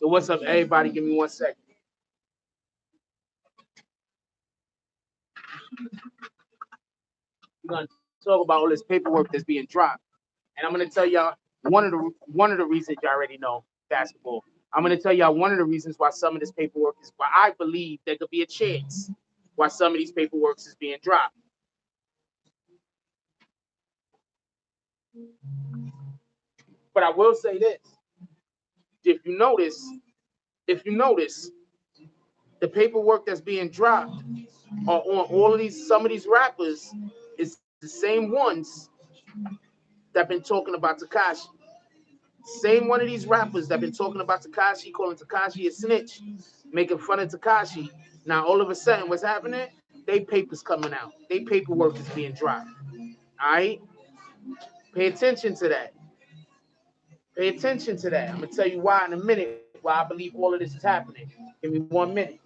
So what's up, everybody? Give me 1 second. We're gonna talk about all this paperwork that's being dropped, and I'm gonna tell y'all one of the reasons y'all already know basketball. I'm gonna tell y'all one of the reasons why some of this paperwork is why I believe there could be a chance why some of these paperwork is being dropped. But I will say this: if you notice, the paperwork that's being dropped are on all of these. Some of these rappers is the same ones that been talking about Tekashi. Same one of these rappers that been talking about Tekashi, calling Tekashi a snitch, making fun of Tekashi. Now all of a sudden, what's happening? They papers coming out. They paperwork is being dropped. All right, pay attention to that. Pay attention to that. I'm gonna tell you why in a minute. Why I believe all of this is happening. Give me 1 minute.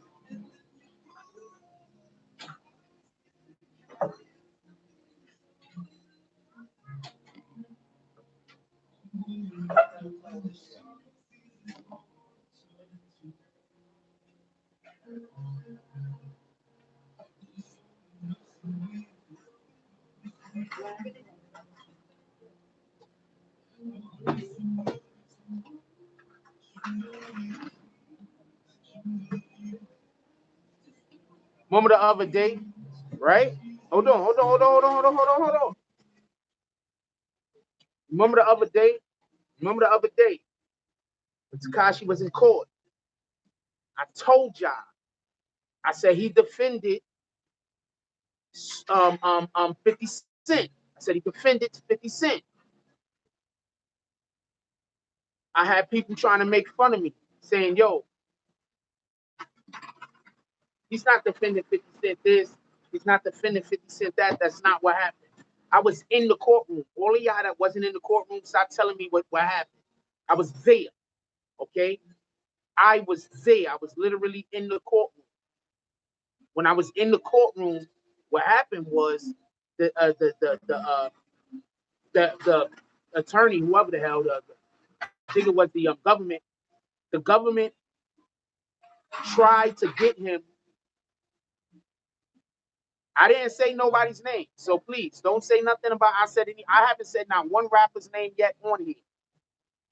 Remember the other day, right? Hold on. Remember the other day? Remember the other day when Tekashi was in court? I told y'all. I said he defended 50 Cent. I said he defended 50 Cent. I had people trying to make fun of me, saying, yo, he's not defending 50 Cent this, he's not defending 50 Cent that. That's not what happened. I was in the courtroom. All of y'all that wasn't in the courtroom, stop telling me what happened. I was there, okay? I was there. I was literally in the courtroom. When I was in the courtroom, what happened was the attorney, whoever the hell, I think it was the government. The government tried to get him. I didn't say nobody's name, so please don't say nothing about I said any. I haven't said not one rapper's name yet on here.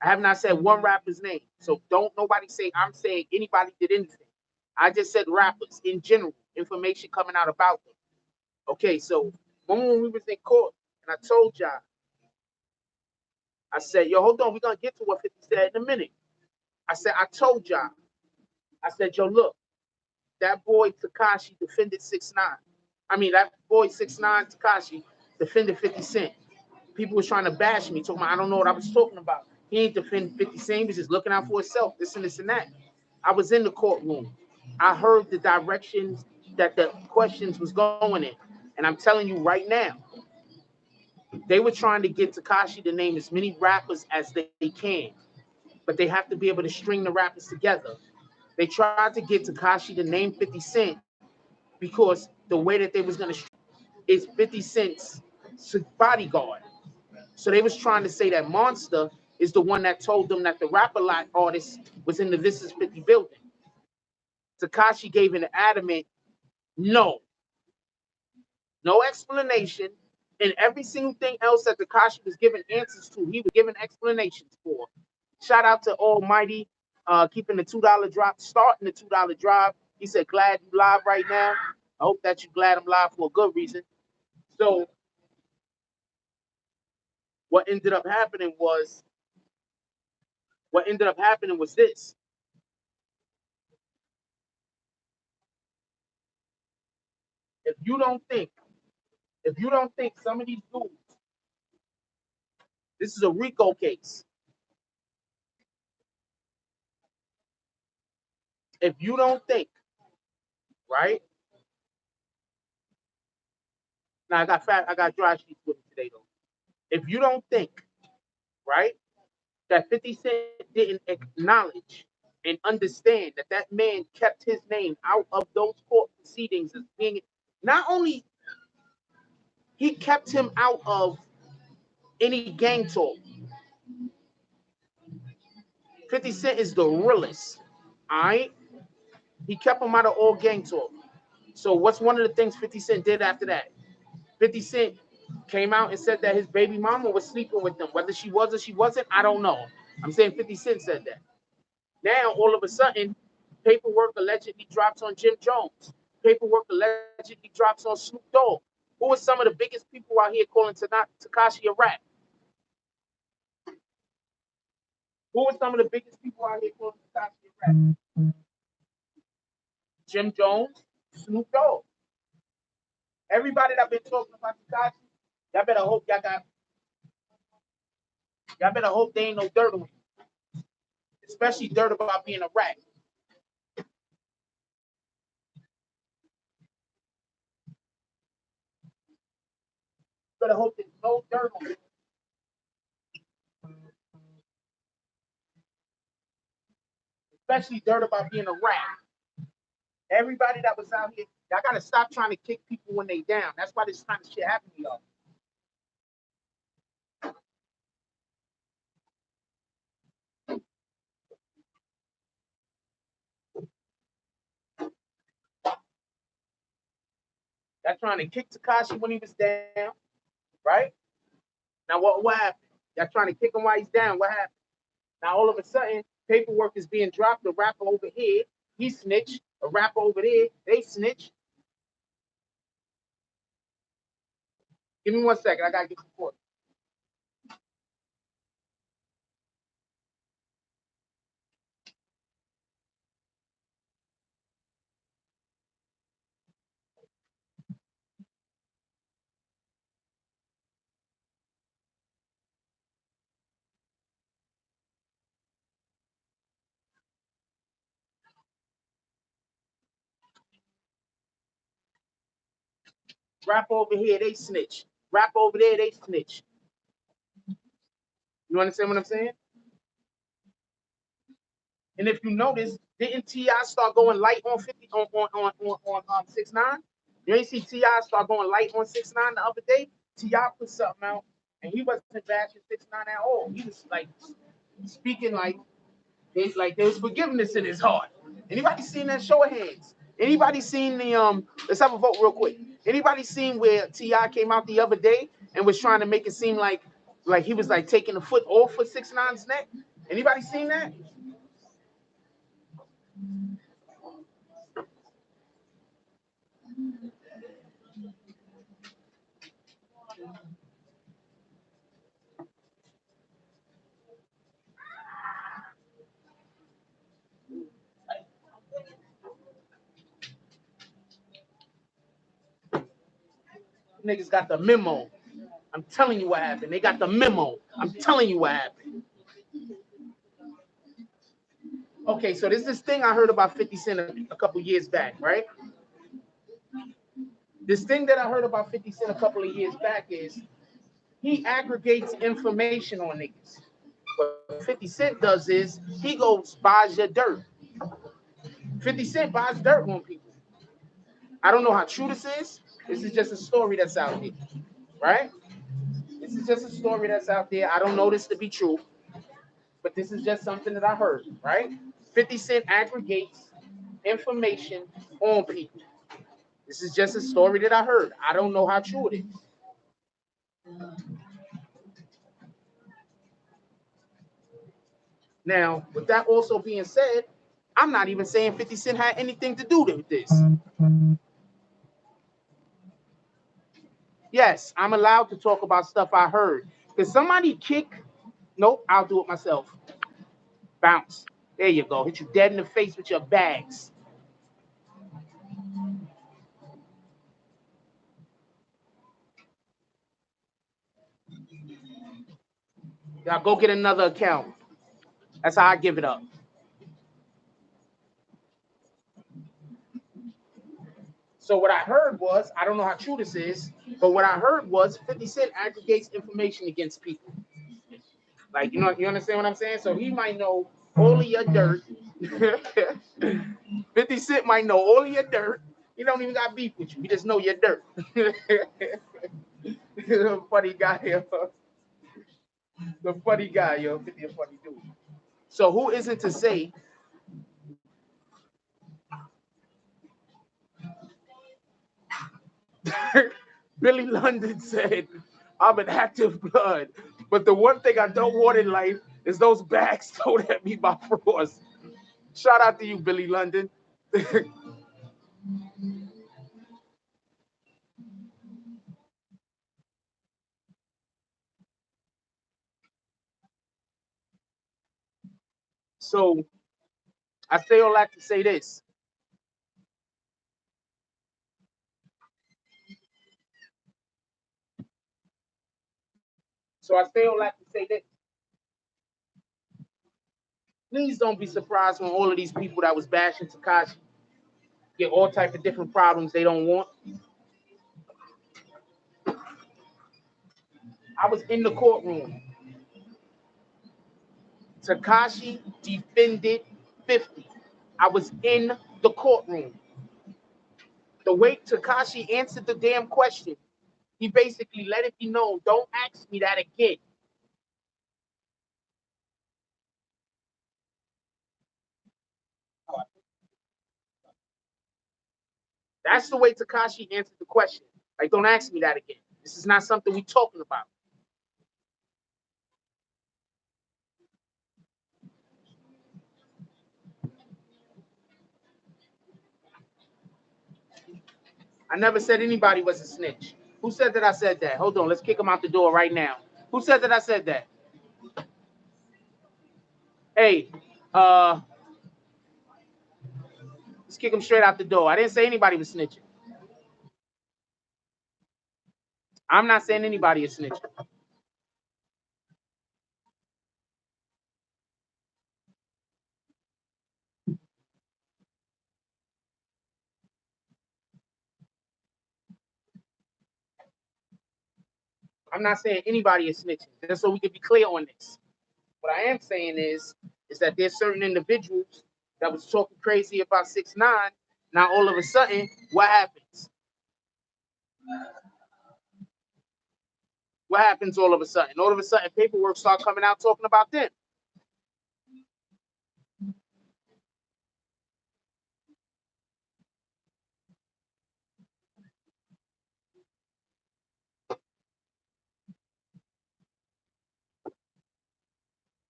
I have not said one rapper's name, so don't nobody say I'm saying anybody did anything. I just said rappers in general, information coming out about them. Okay, so when we was in court, and I told y'all, I said, yo, hold on, we're gonna get to what 50 said in a minute. I said, I told y'all, I said, yo, look, that boy Tekashi defended 6ix9ine. I mean, that boy 6ix9ine Tekashi defended 50 Cent. People was trying to bash me, talking about I don't know what I was talking about. He ain't defending 50 Cent, he was just looking out for himself, this and that. I was in the courtroom. I heard the directions that the questions was going in. And I'm telling you right now, they were trying to get Tekashi to name as many rappers as they can, but they have to be able to string the rappers together. They tried to get Tekashi to name 50 Cent because the way that they was going to is 50 Cent's bodyguard. So they was trying to say that Monster is the one that told them that the Rap-A-Lot artist was in the This Is 50 building. Tekashi gave an adamant no. No explanation. And every single thing else that Tekashi was giving answers to, he was giving explanations for. Shout out to Almighty, keeping the $2 drop, starting the $2 drop. He said, glad you live right now. I hope that you're glad I'm live for a good reason. So what ended up happening was this. If you don't think some of these dudes, this is a RICO case. If you don't think, right? Now I got dry sheets with me today though. If you don't think, right, that 50 Cent didn't acknowledge and understand that that man kept his name out of those court proceedings as being, not only he kept him out of any gang talk. 50 Cent is the realest. All right. He kept him out of all gang talk. So what's one of the things 50 Cent did after that? 50 Cent came out and said that his baby mama was sleeping with them. Whether she was or she wasn't, I don't know. I'm saying 50 Cent said that. Now, all of a sudden, paperwork allegedly drops on Jim Jones. Paperwork allegedly drops on Snoop Dogg. Who are some of the biggest people out here calling Tekashi a rat? Who are some of the biggest people out here calling Tekashi a rat? Jim Jones, Snoop Dogg. Everybody that been talking about Tekashi, y'all better hope y'all better hope they ain't no dirt on you. Especially dirt about being a rat. Better hope there's no dirt on you. Especially dirt about being a rat. Everybody that was out here, y'all gotta stop trying to kick people when they down. That's why this kind of shit happened to y'all. Y'all trying to kick Tekashi when he was down, right? Now what happened? Y'all trying to kick him while he's down. What happened? Now all of a sudden, paperwork is being dropped. A rapper over here, he snitched. A rapper over there, they snitch. Give me 1 second. I gotta get support. Rapper over here, they snitch. Rapper over there, they snitch. You understand what I'm saying? And if you notice, didn't T.I. start going light on 50 on 6ix9ine? You ain't see T.I. start going light on 6ix9ine the other day? T.I. put something out and he wasn't bashing 6ix9ine at all. He was like speaking like there was forgiveness in his heart. Anybody seen that? Show of hands. Anybody seen the let's have a vote real quick. Anybody seen where T.I. came out the other day and was trying to make it seem like he was like taking the foot off of 6ix9ine's neck? Anybody seen that? Niggas got the memo. I'm telling you what happened. They got the memo. I'm telling you what happened. Okay, so there's this thing I heard about 50 Cent a couple years back, right? This thing that I heard about 50 Cent a couple of years back is he aggregates information on niggas. What 50 Cent does is he goes buys your dirt. 50 Cent buys dirt on people. I don't know how true this is. This is just a story that's out there, right? This is just a story that's out there. I don't know this to be true, but this is just something that I heard, right? 50 Cent aggregates information on people. This is just a story that I heard. I don't know how true it is. Now, with that also being said, I'm not even saying 50 Cent had anything to do with this. Yes, I'm allowed to talk about stuff I heard. Did somebody kick? Nope, I'll do it myself. Bounce. There you go. Hit you dead in the face with your bags. Now go get another account. That's how I give it up. So what I heard was, I don't know how true this is, but what I heard was 50 Cent aggregates information against people. Like, you understand what I'm saying? So he might know all of your dirt. 50 Cent might know all of your dirt. He don't even got beef with you. He just know your dirt. The funny guy, yo. The funny guy, yo. 50 a funny dude. So who is it to say Billy London said, I'm an active blood, but the one thing I don't want in life is those bags thrown at me by Frost. Shout out to you, Billy London. So I say all that to say this. So I say all that to say this. Please don't be surprised when all of these people that was bashing Takashi get all type of different problems they don't want. I was in the courtroom. Takashi defended 50. I was in the courtroom. The way Takashi answered the damn question, he basically let it be known, don't ask me that again. That's the way Takashi answered the question. Like, don't ask me that again. This is not something we're talking about. I never said anybody was a snitch. Who said that I said that? Hold on, let's kick him out the door right now. Who said that I said that? Hey, let's kick him straight out the door. I didn't say anybody was snitching. I'm not saying anybody is snitching. I'm not saying anybody is snitching. Just so we can be clear on this. What I am saying is that there's certain individuals that was talking crazy about 6ix9ine. Now all of a sudden, what happens? What happens all of a sudden? All of a sudden, paperwork start coming out talking about them.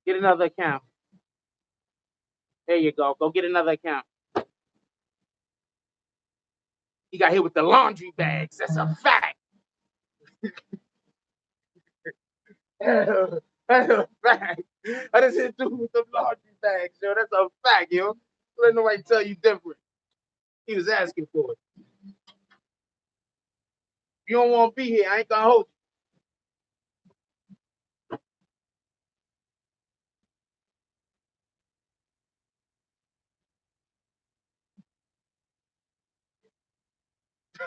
Get another account. There you go. Go get another account. He got hit with the laundry bags. That's a fact. That's a fact. I just hit dude with the laundry bags, yo. That's a fact, yo. Let nobody tell you different. He was asking for it. If you don't want to be here, I ain't gonna hold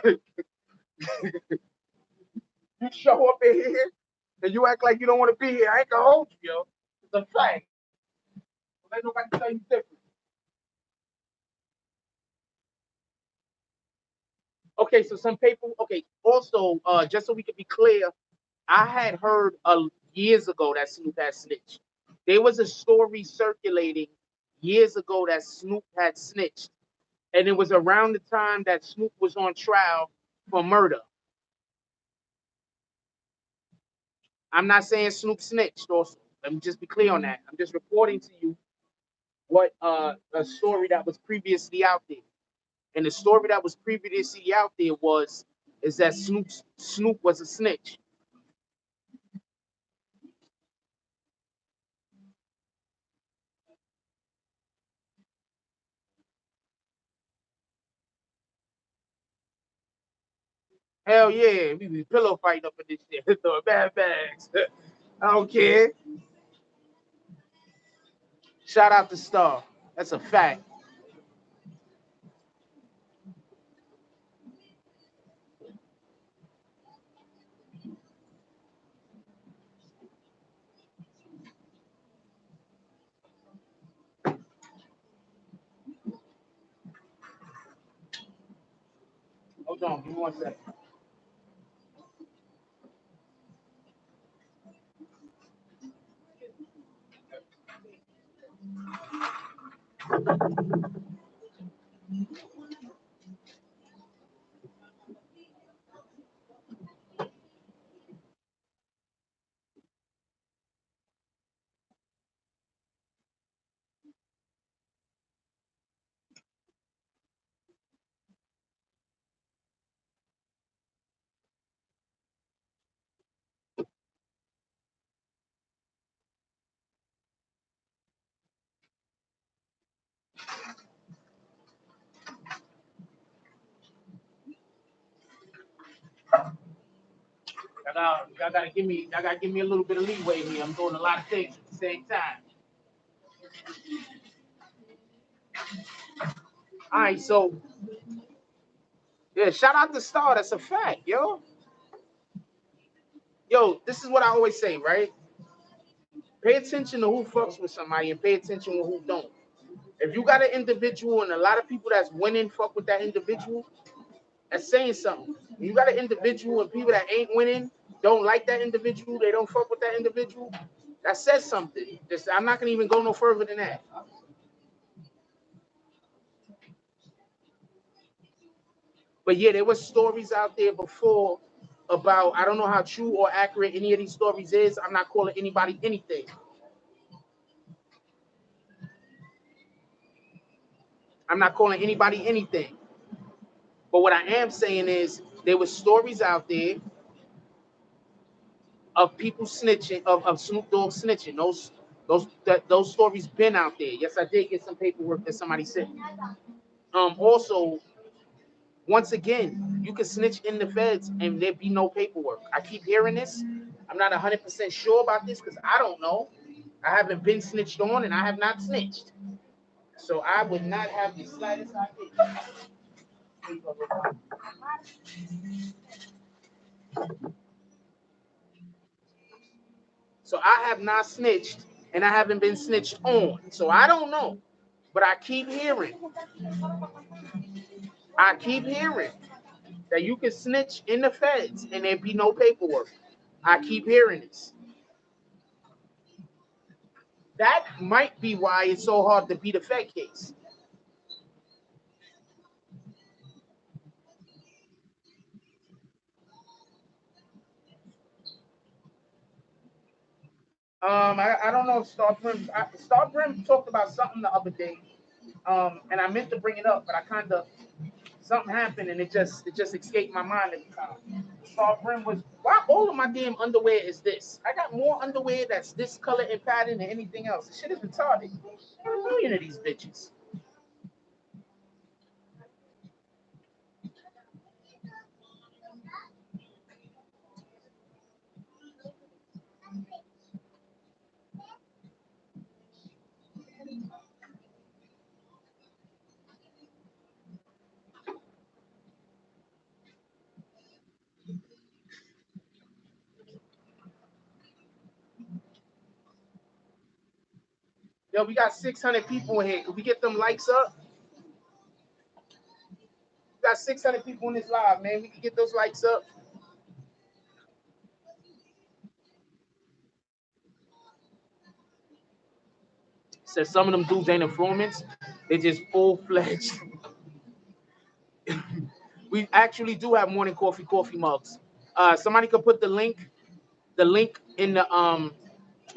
you. You show up in here and you act like you don't want to be here. I ain't gonna hold you, yo. It's a fact. Don't let nobody tell you different. Okay, so some people. Okay, also, just so we can be clear, I had heard years ago that Snoop had snitched. There was a story circulating years ago that Snoop had snitched, and it was around the time that Snoop was on trial for murder. I'm not saying Snoop snitched. Also, let me just be clear on that. I'm just reporting to you what a story that was previously out there. And the story that was previously out there was is that Snoop was a snitch. Hell yeah, we be pillow fighting up in this shit, throwing bad bags. I don't care. Shout out to Star. That's a fact. Hold on, give me 1 second. Y'all gotta give me a little bit of leeway here. I'm doing a lot of things at the same time. All right, so yeah, shout out to Star. That's a fact, yo. Yo, this is what I always say, right? Pay attention to who fucks with somebody and pay attention to who don't. If you got an individual and a lot of people that's winning fuck with that individual, that's saying something. When you got an individual and people that ain't winning don't like that individual, they don't fuck with that individual, that says something. I'm not gonna even go no further than that. But yeah, there was stories out there before about, I don't know how true or accurate any of these stories is. I'm not calling anybody anything. I'm not calling anybody anything. But what I am saying is there were stories out there of people snitching, of Snoop Dogg snitching. Those stories been out there. Yes, I did get some paperwork that somebody sent. Also, once again, you can snitch in the feds and there be no paperwork. I keep hearing this. I'm not 100% sure about this because I don't know. I haven't been snitched on and I have not snitched. So I would not have the slightest idea. So I have not snitched and I haven't been snitched on. So I don't know. But I keep hearing that you can snitch in the feds and there be no paperwork. I keep hearing this. That might be why it's so hard to beat a Fed case. I don't know if Star Brim talked about something the other day, and I meant to bring it up, but I kind of something happened and it just escaped my mind at the time. Star Brim was, why all of my damn underwear is this? I got more underwear that's this color and pattern than anything else. This shit is retarded. There are a million of these bitches. Yo, we got 600 people in here. Can we get them likes up? We got 600 people in this live, man. We can get those likes up. Says some of them dudes ain't informants. They just full-fledged. We actually do have morning coffee mugs. Somebody could put the link in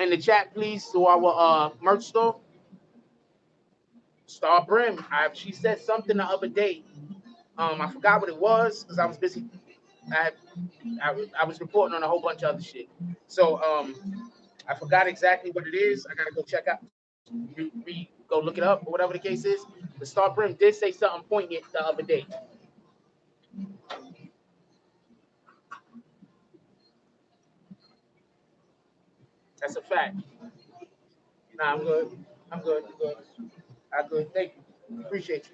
the chat, please, to our merch store. Star Brim. She said something the other day. I forgot what it was because I was busy. I, I was reporting on a whole bunch of other shit. So I forgot exactly what it is. I gotta go check out, go look it up or whatever the case is. But Star Brim did say something poignant the other day. That's a fact. Nah, I'm good. I'm good. I'm good. I'm good. Thank you. Appreciate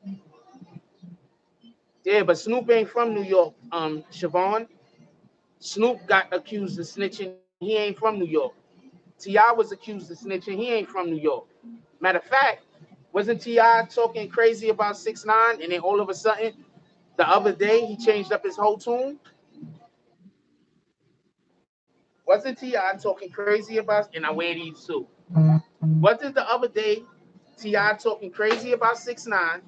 you. Yeah, but Snoop ain't from New York. Siobhan. Snoop got accused of snitching. He ain't from New York. T.I. was accused of snitching. He ain't from New York. Matter of fact, wasn't T.I. talking crazy about 6ix9ine, and then all of a sudden, the other day, he changed up his whole tune? Wasn't T.I. talking crazy about, and I wear these too. Wasn't the other day T.I. talking crazy about 6ix9ine?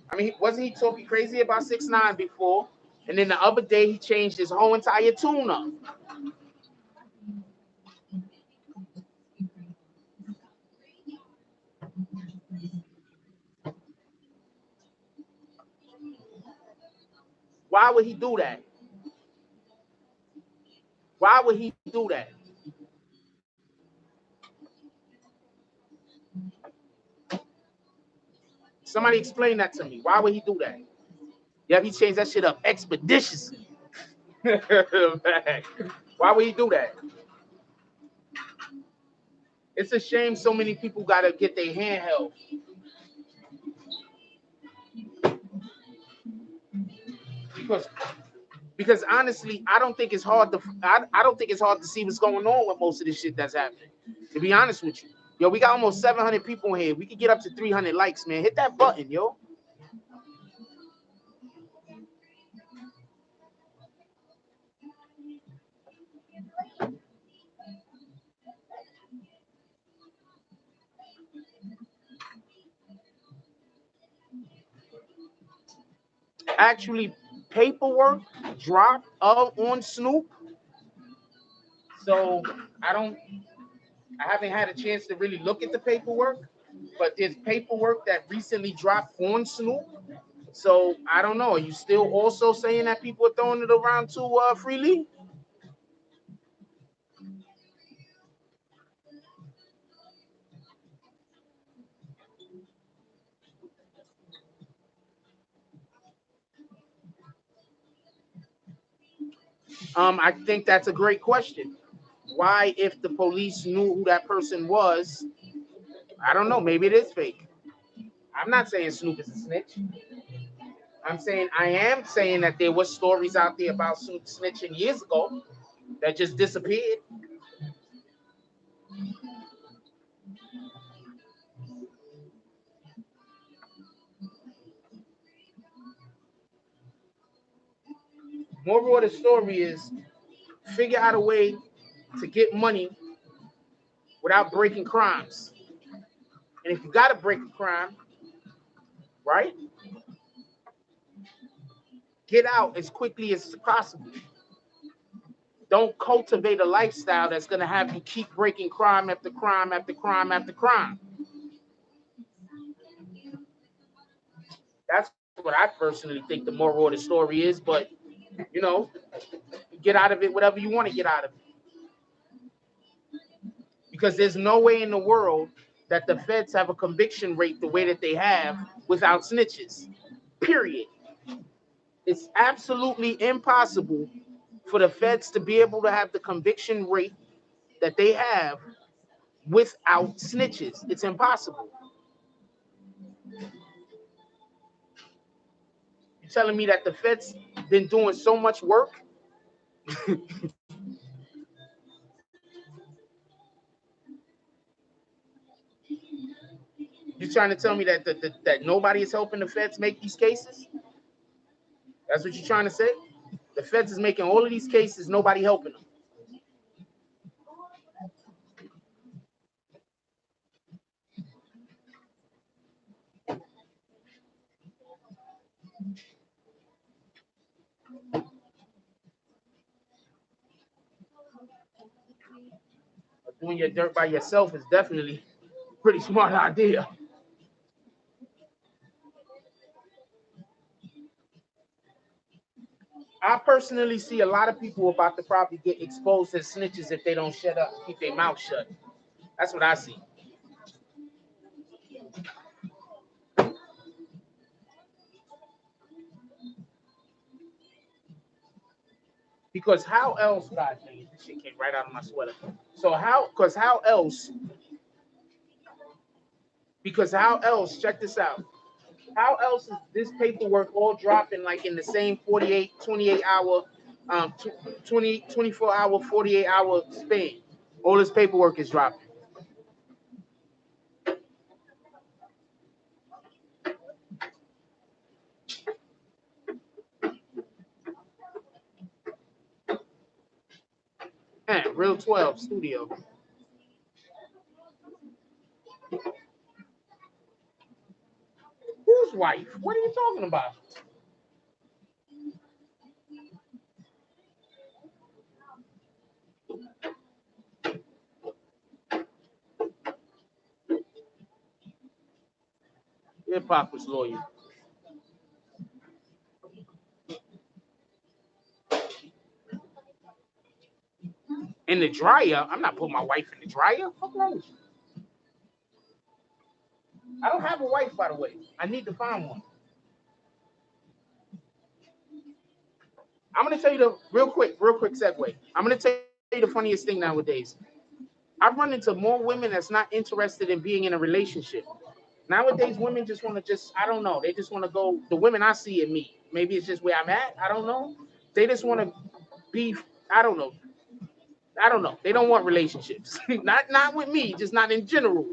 I mean, wasn't he talking crazy about 6ix9ine before? And then the other day he changed his whole entire tune up. Why would he do that? Why would he do that? Somebody explain that to me. Why would he do that? Yeah, he changed that shit up expeditiously. Why would he do that? It's a shame so many people gotta get their hand held. Because because honestly, I don't think it's hard to I don't think it's hard to see what's going on with most of this shit that's happening. To be honest with you. Yo, we got almost 700 people in here. We could get up to 300 likes, man. Hit that button, yo. Actually, paperwork dropped on Snoop. So I don't I haven't had a chance to really look at the paperwork, but there's paperwork that recently dropped on Snoop. So I don't know. Are you still also saying that people are throwing it around too freely? I think that's a great question. Why, if the police knew who that person was, I don't know. Maybe it is fake. I'm not saying Snoop is a snitch. I am saying that there was stories out there about Snoop snitching years ago that just disappeared. Moral of the story is figure out a way to get money without breaking crimes. And if you got to break a crime, right, get out as quickly as possible. Don't cultivate a lifestyle that's going to have you keep breaking crime after crime after crime after crime. That's what I personally think the moral of the story is. But, you know, get out of it whatever you want to get out of it. Because there's no way in the world that the feds have a conviction rate the way that they have without snitches. Period. It's absolutely impossible for the feds to be able to have the conviction rate that they have without snitches. It's impossible. You're telling me that the feds been doing so much work? You're trying to tell me that nobody is helping the feds make these cases? That's what you're trying to say? The feds is making all of these cases, nobody helping them. Doing your dirt by yourself is definitely a pretty smart idea. I personally see a lot of people about to probably get exposed as snitches if they don't shut up, keep their mouth shut. That's what I see. Because how else, God dang it, this shit came right out of my sweater. So how else, how else, check this out. How else is this paperwork all dropping like in the same 48, 28 hour, 20, 24 hour, 48 hour span? All this paperwork is dropping. Man, Real 12 studio. Whose wife? What are you talking about? Hip hop was loyal. In the dryer? I'm not putting my wife in the dryer. Fuck wrong with you? I don't have a wife, by the way. I need to find one. I'm gonna tell you the real quick segue. I'm gonna tell you the funniest thing nowadays. I've run into more women that's not interested in being in a relationship. Nowadays, women just want to I don't know. They just want to go. The women I see in me. Maybe it's just where I'm at. I don't know. They just want to be. I don't know. I don't know. They don't want relationships. not with me. Just not in general.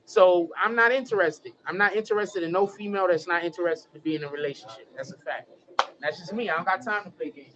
So I'm not interested. I'm not interested in no female that's not interested to be in a relationship. That's a fact. That's just me. I don't got time to play games.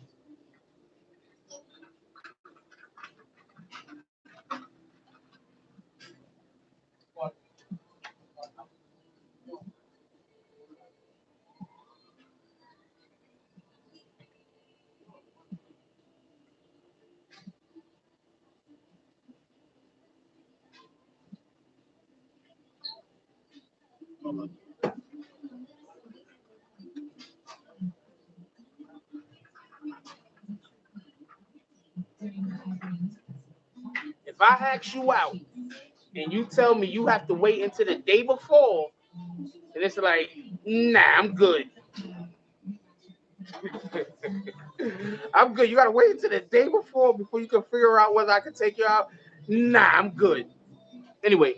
If I ask you out and you tell me you have to wait until the day before, and it's like, nah, I'm good. I'm good. You gotta wait until the day before you can figure out whether I can take you out. Nah, I'm good. Anyway,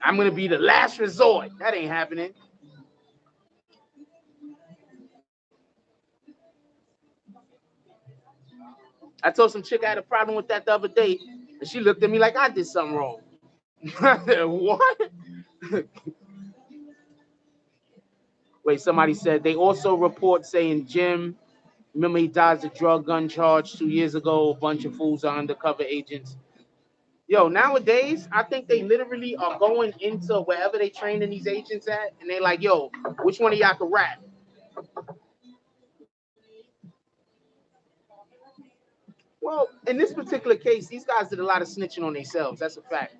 I'm gonna be the last resort. That ain't happening. I told some chick I had a problem with that the other day, and she looked at me like I did something wrong. What? Wait, somebody said they also report saying Jim, remember he died of drug gun charge 2 years ago. A bunch of fools are undercover agents. Yo, nowadays, I think they literally are going into wherever they training these agents at, and they like, yo, which one of y'all can rap? Well, in this particular case, these guys did a lot of snitching on themselves. That's a fact.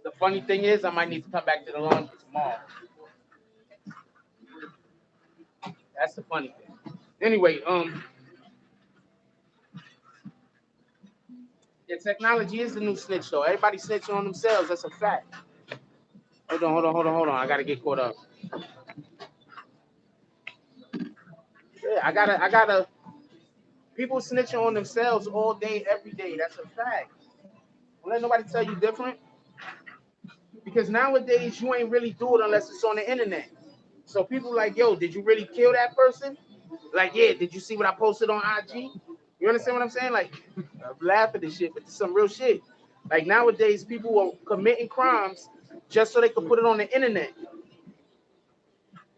The funny thing is, I might need to come back to the laundry tomorrow. That's the funny thing. Anyway, yeah, technology is the new snitch, though. Everybody snitching on themselves. That's a fact. Hold on. I gotta get caught up. Yeah, I gotta. People snitching on themselves all day, every day. That's a fact. Don't let nobody tell you different. Because nowadays you ain't really do it unless it's on the internet. So people like, yo, did you really kill that person? Like, yeah, did you see what I posted on IG? You understand what I'm saying? Like, I'm laughing at shit, but it's some real shit. Like nowadays, people are committing crimes just so they can put it on the internet.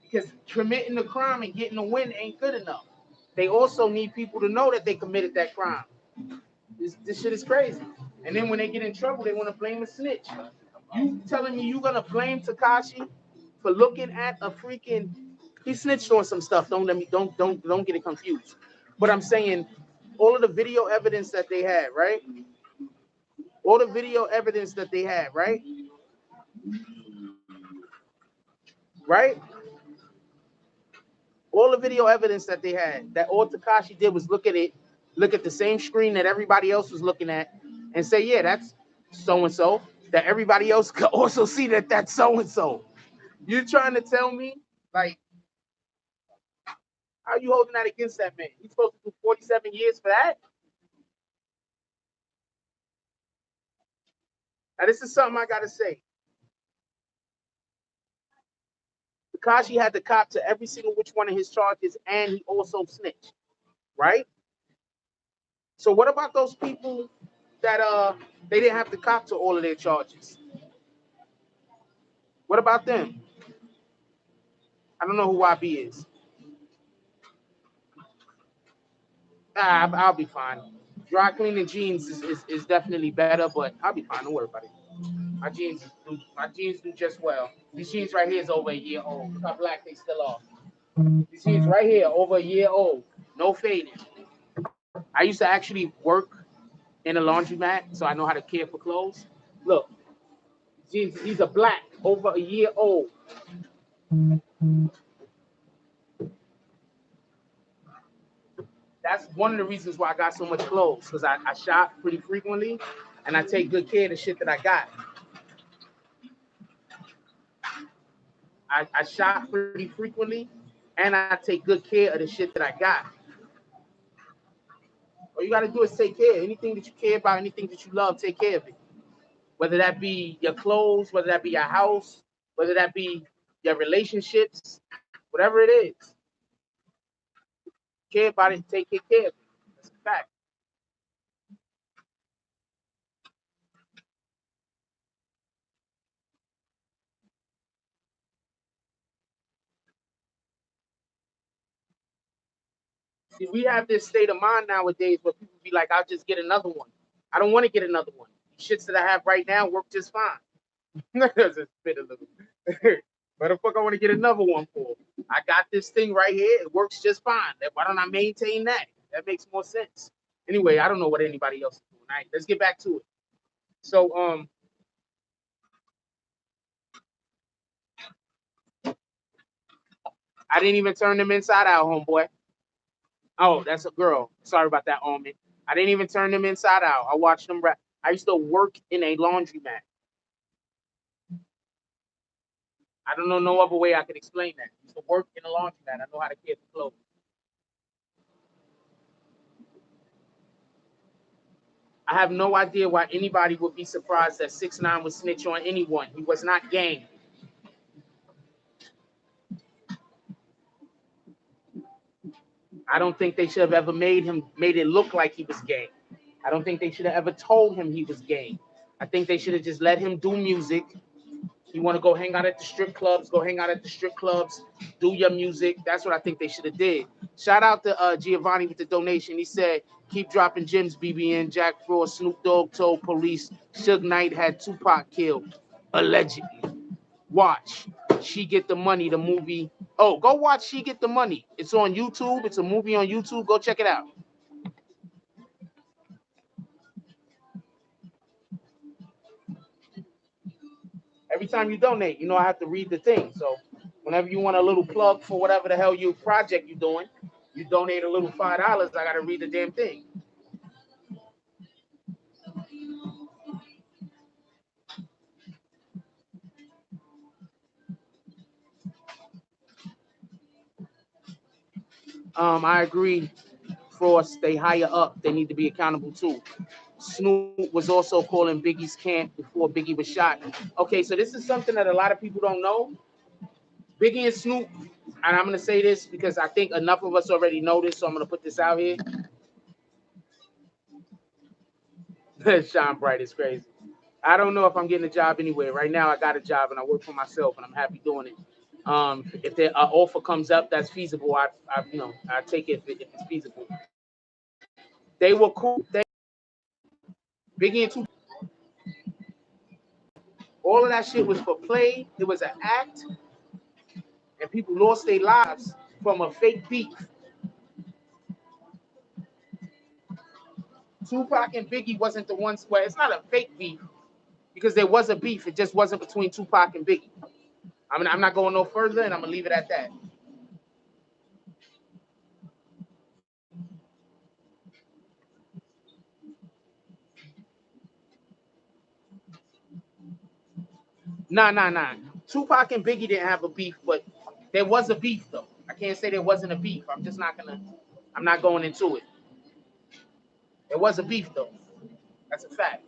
Because committing the crime and getting a win ain't good enough. They also need people to know that they committed that crime. This shit is crazy. And then when they get in trouble, they want to blame a snitch. You telling me you gonna blame Takashi for looking at a freaking? He snitched on some stuff. Don't get it confused. But I'm saying all of the video evidence that they had, right? All the video evidence that they had, right? Right? All the video evidence that they had, that all Tekashi did was look at the same screen that everybody else was looking at, and say, yeah, that's so and so. That everybody else could also see that that's so and so. You're trying to tell me, like, how are you holding that against that man? He's supposed to do 47 years for that? Now, this is something I got to say. Tekashi had to cop to every single which one of his charges, and he also snitched, right? So what about those people that they didn't have to cop to all of their charges? What about them? I don't know who YB is. I'll be fine. Dry cleaning jeans is definitely better, but I'll be fine. Don't worry about it. My jeans do just well. These jeans right here is over a year old. Look how black they still are. These jeans right here over a year old. No fading. I used to actually work in a laundromat, so I know how to care for clothes. Look, jeans, these are black, over a year old. That's one of the reasons why I got so much clothes, because I shop pretty frequently and I take good care of the shit that I got. I shop pretty frequently and I take good care of the shit that I got. All you got to do is take care. Anything that you care about, anything that you love, take care of it. Whether that be your clothes, whether that be your house, whether that be your relationships, whatever it is. Care about it, take good care of it. That's a fact. See, we have this state of mind nowadays where people be like, I'll just get another one. I don't want to get another one. The shits that I have right now work just fine. Just spit a little. What the fuck I want to get another one for? I got this thing right here. It works just fine. Why don't I maintain that? That makes more sense. Anyway, I don't know what anybody else is doing. All right, let's get back to it. So I didn't even turn them inside out, homeboy. Oh, that's a girl. Sorry about that, Almond. I didn't even turn them inside out. I watched them rap. I used to work in a laundromat. I don't know no other way I could explain that. I used to work in a laundromat. I know how to care for clothes. I have no idea why anybody would be surprised that 6ix9ine would snitch on anyone. He was not gang. I don't think they should have ever made it look like he was gay. I don't think they should have ever told him he was gay. I think they should have just let him do music. You want to go hang out at the strip clubs, go hang out at the strip clubs, do your music. That's what I think they should have did. Shout out to Giovanni with the donation. He said, keep dropping gems, BBN, Jack Frost, Snoop Dogg told police Suge Knight had Tupac killed, allegedly. Watch. She Get the Money, the movie. Oh, go watch She Get the Money. It's on YouTube. It's a movie on YouTube. Go check it out. Every time you donate, I have to read the thing. So whenever you want a little plug for whatever the hell you project you're doing, you donate a little $5. I gotta read the damn thing. I agree. Frost, they higher up. They need to be accountable too. Snoop was also calling Biggie's camp before Biggie was shot. Okay, so this is something that a lot of people don't know. Biggie and Snoop, and I'm gonna say this because I think enough of us already know this, so I'm gonna put this out here. Shine bright is crazy. I don't know if I'm getting a job anyway. Right now, I got a job and I work for myself, and I'm happy doing it. If the offer comes up that's feasible, I take it if it's feasible. They were cool. Biggie and Tupac, all of that shit was for play. It was an act, and people lost their lives from a fake beef. Tupac and Biggie wasn't the ones where it's not a fake beef because there was a beef. It just wasn't between Tupac and Biggie. I'm not going no further, and I'm gonna leave it at that. Nah. Tupac and Biggie didn't have a beef, but there was a beef though. I can't say there wasn't a beef. I'm not going into it. There was a beef though. That's a fact.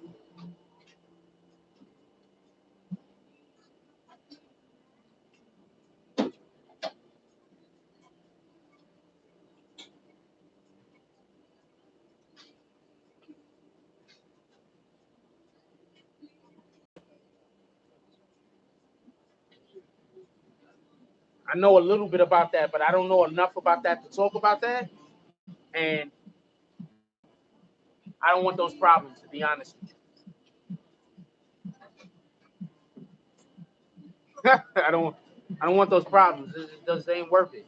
I know a little bit about that, but I don't know enough about that to talk about that. And I don't want those problems, to be honest with you. I don't want those problems. It just ain't worth it.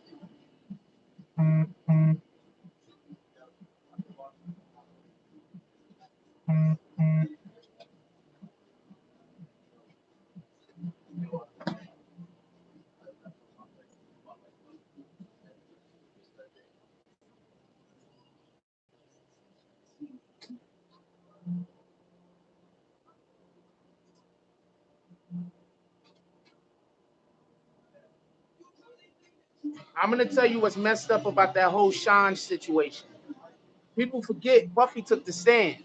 I'm gonna tell you what's messed up about that whole Sean situation. People forget Puffy took the stand.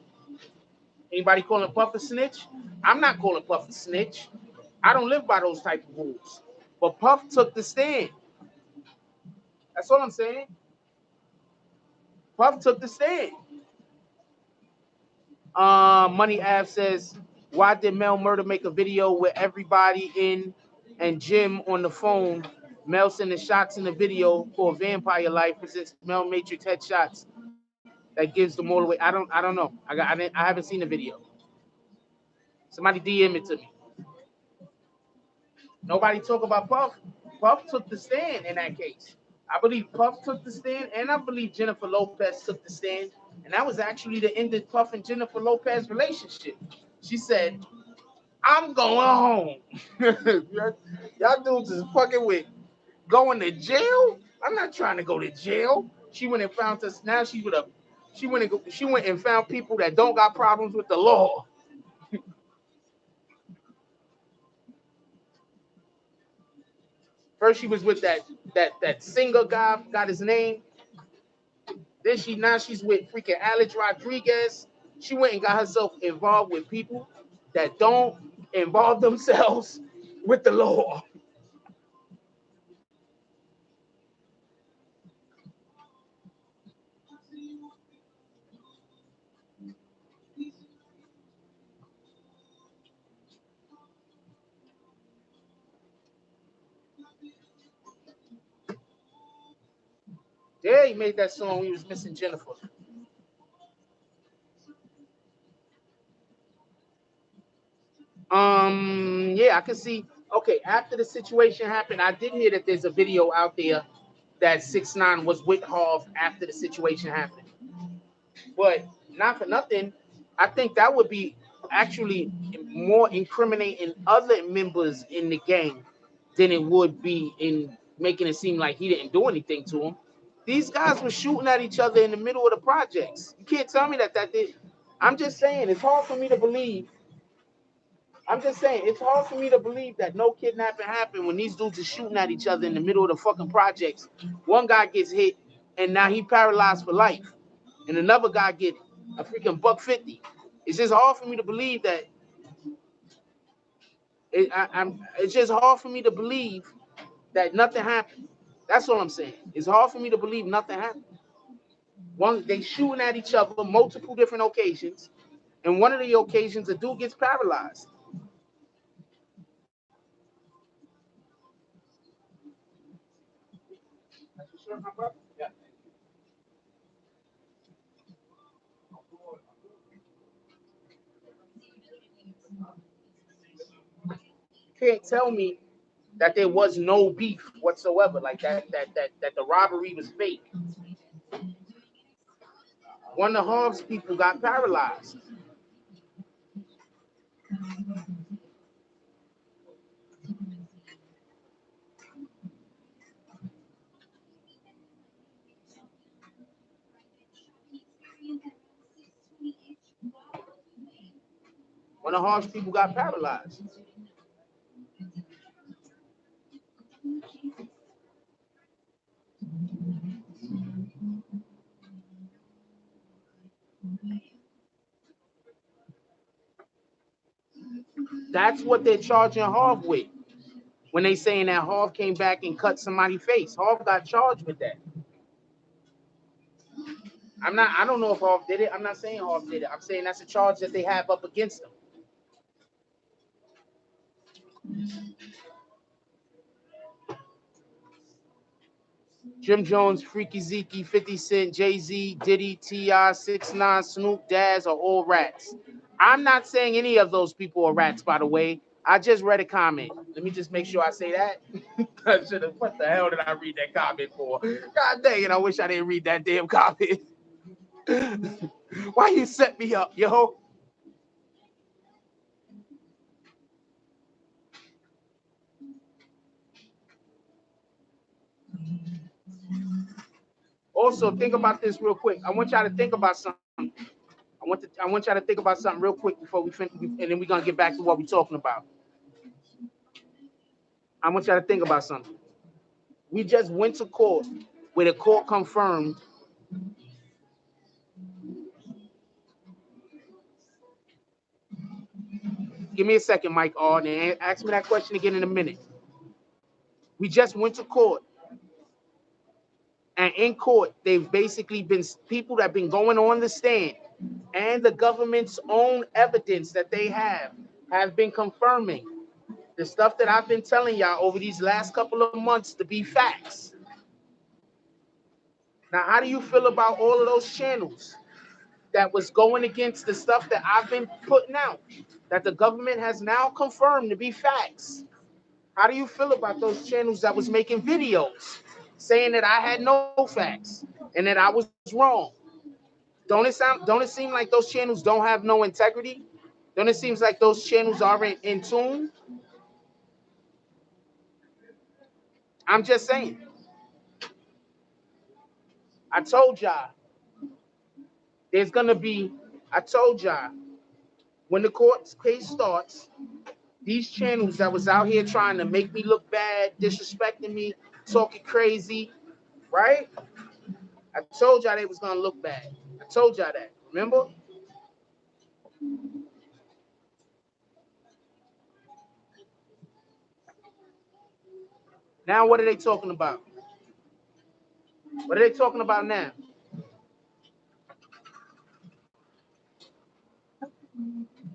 Anybody calling Puff a snitch? I'm not calling Puff a snitch. I don't live by those type of rules. But Puff took the stand. That's all I'm saying. Puff took the stand. Money Av says, why did Mel Murder make a video with everybody in and Jim on the phone? Mel sending shots in the video for Vampire Life presents Mel Matrix headshots that gives them all away. I don't know. I haven't seen the video. Somebody DM it to me. Nobody talk about Puff. Puff took the stand in that case. I believe Puff took the stand, and I believe Jennifer Lopez took the stand. And that was actually the end of Puff and Jennifer Lopez relationship. She said, I'm going home. Y'all dudes is fucking with going to jail. I'm not trying to go to jail. She went and found us. Now she went and found people that don't got problems with the law. First she was with that singer guy, got his name. Then she's with freaking Alex Rodriguez. She went and got herself involved with people that don't involve themselves with the law. Yeah, he made that song when he was missing Jennifer. Yeah, I can see. Okay, after the situation happened, I did hear that there's a video out there that 6ix9ine was with Hov after the situation happened. But not for nothing, I think that would be actually more incriminating other members in the gang than it would be in making it seem like he didn't do anything to him. These guys were shooting at each other in the middle of the projects. You can't tell me that did. I'm just saying, it's hard for me to believe. I'm just saying, it's hard for me to believe that no kidnapping happened when these dudes are shooting at each other in the middle of the fucking projects. One guy gets hit, and now he paralyzed for life, and another guy get a freaking $150. It's just hard for me to believe that. It's just hard for me to believe that nothing happened. That's all I'm saying. It's hard for me to believe nothing happened. One, they shooting at each other multiple different occasions, and one of the occasions, a dude gets paralyzed. You can't tell me that there was no beef whatsoever, like that the robbery was fake. One of the Hobbs people got paralyzed. One of the Hobbs people got paralyzed. That's what they're charging Harv with. When they saying that Harv came back and cut somebody's face. Harv got charged with that. I don't know if Harv did it. I'm not saying Harv did it. I'm saying that's a charge that they have up against him. Jim Jones, Freaky Zeke, 50 Cent, Jay-Z, Diddy, T.I., 6ix9ine, Snoop, Daz are all rats. I'm not saying any of those people are rats, by the way. I just read a comment. Let me just make sure I say that. I should have. What the hell did I read that comment for? God dang it, I wish I didn't read that damn comment. Why you set me up, yo? Also, think about this real quick. I want y'all to think about something. I want y'all to think about something real quick before we finish, and then we're gonna get back to what we're talking about. I want y'all to think about something. We just went to court where the court confirmed. Give me a second, Mike. And ask me that question again in a minute. We just went to court, and in court, they've basically been people that have been going on the stand, and the government's own evidence that they have been confirming the stuff that I've been telling y'all over these last couple of months to be facts. Now, how do you feel about all of those channels that was going against the stuff that I've been putting out, that the government has now confirmed to be facts? How do you feel about those channels that was making videos saying that I had no facts and that I was wrong? Don't it seem like those channels don't have no integrity? Don't it seem like those channels aren't in tune? I'm just saying. I told y'all there's gonna be, I told y'all when the court case starts, these channels that was out here trying to make me look bad, disrespecting me, talking crazy, right? I told y'all they was gonna look bad. I told y'all that. Remember? Now what are they talking about? What are they talking about now?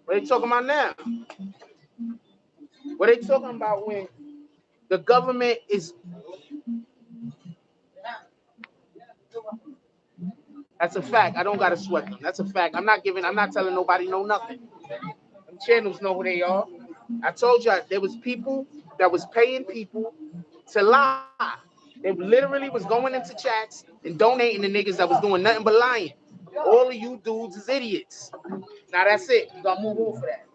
What are they talking about now? What are they talking about when the government is? That's a fact. I don't gotta sweat them. That's a fact. I'm not telling nobody no nothing. Them channels know who they are. I told y'all there was people that was paying people to lie. They literally was going into chats and donating to niggas that was doing nothing but lying. All of you dudes is idiots. Now that's it. You gotta move on for that.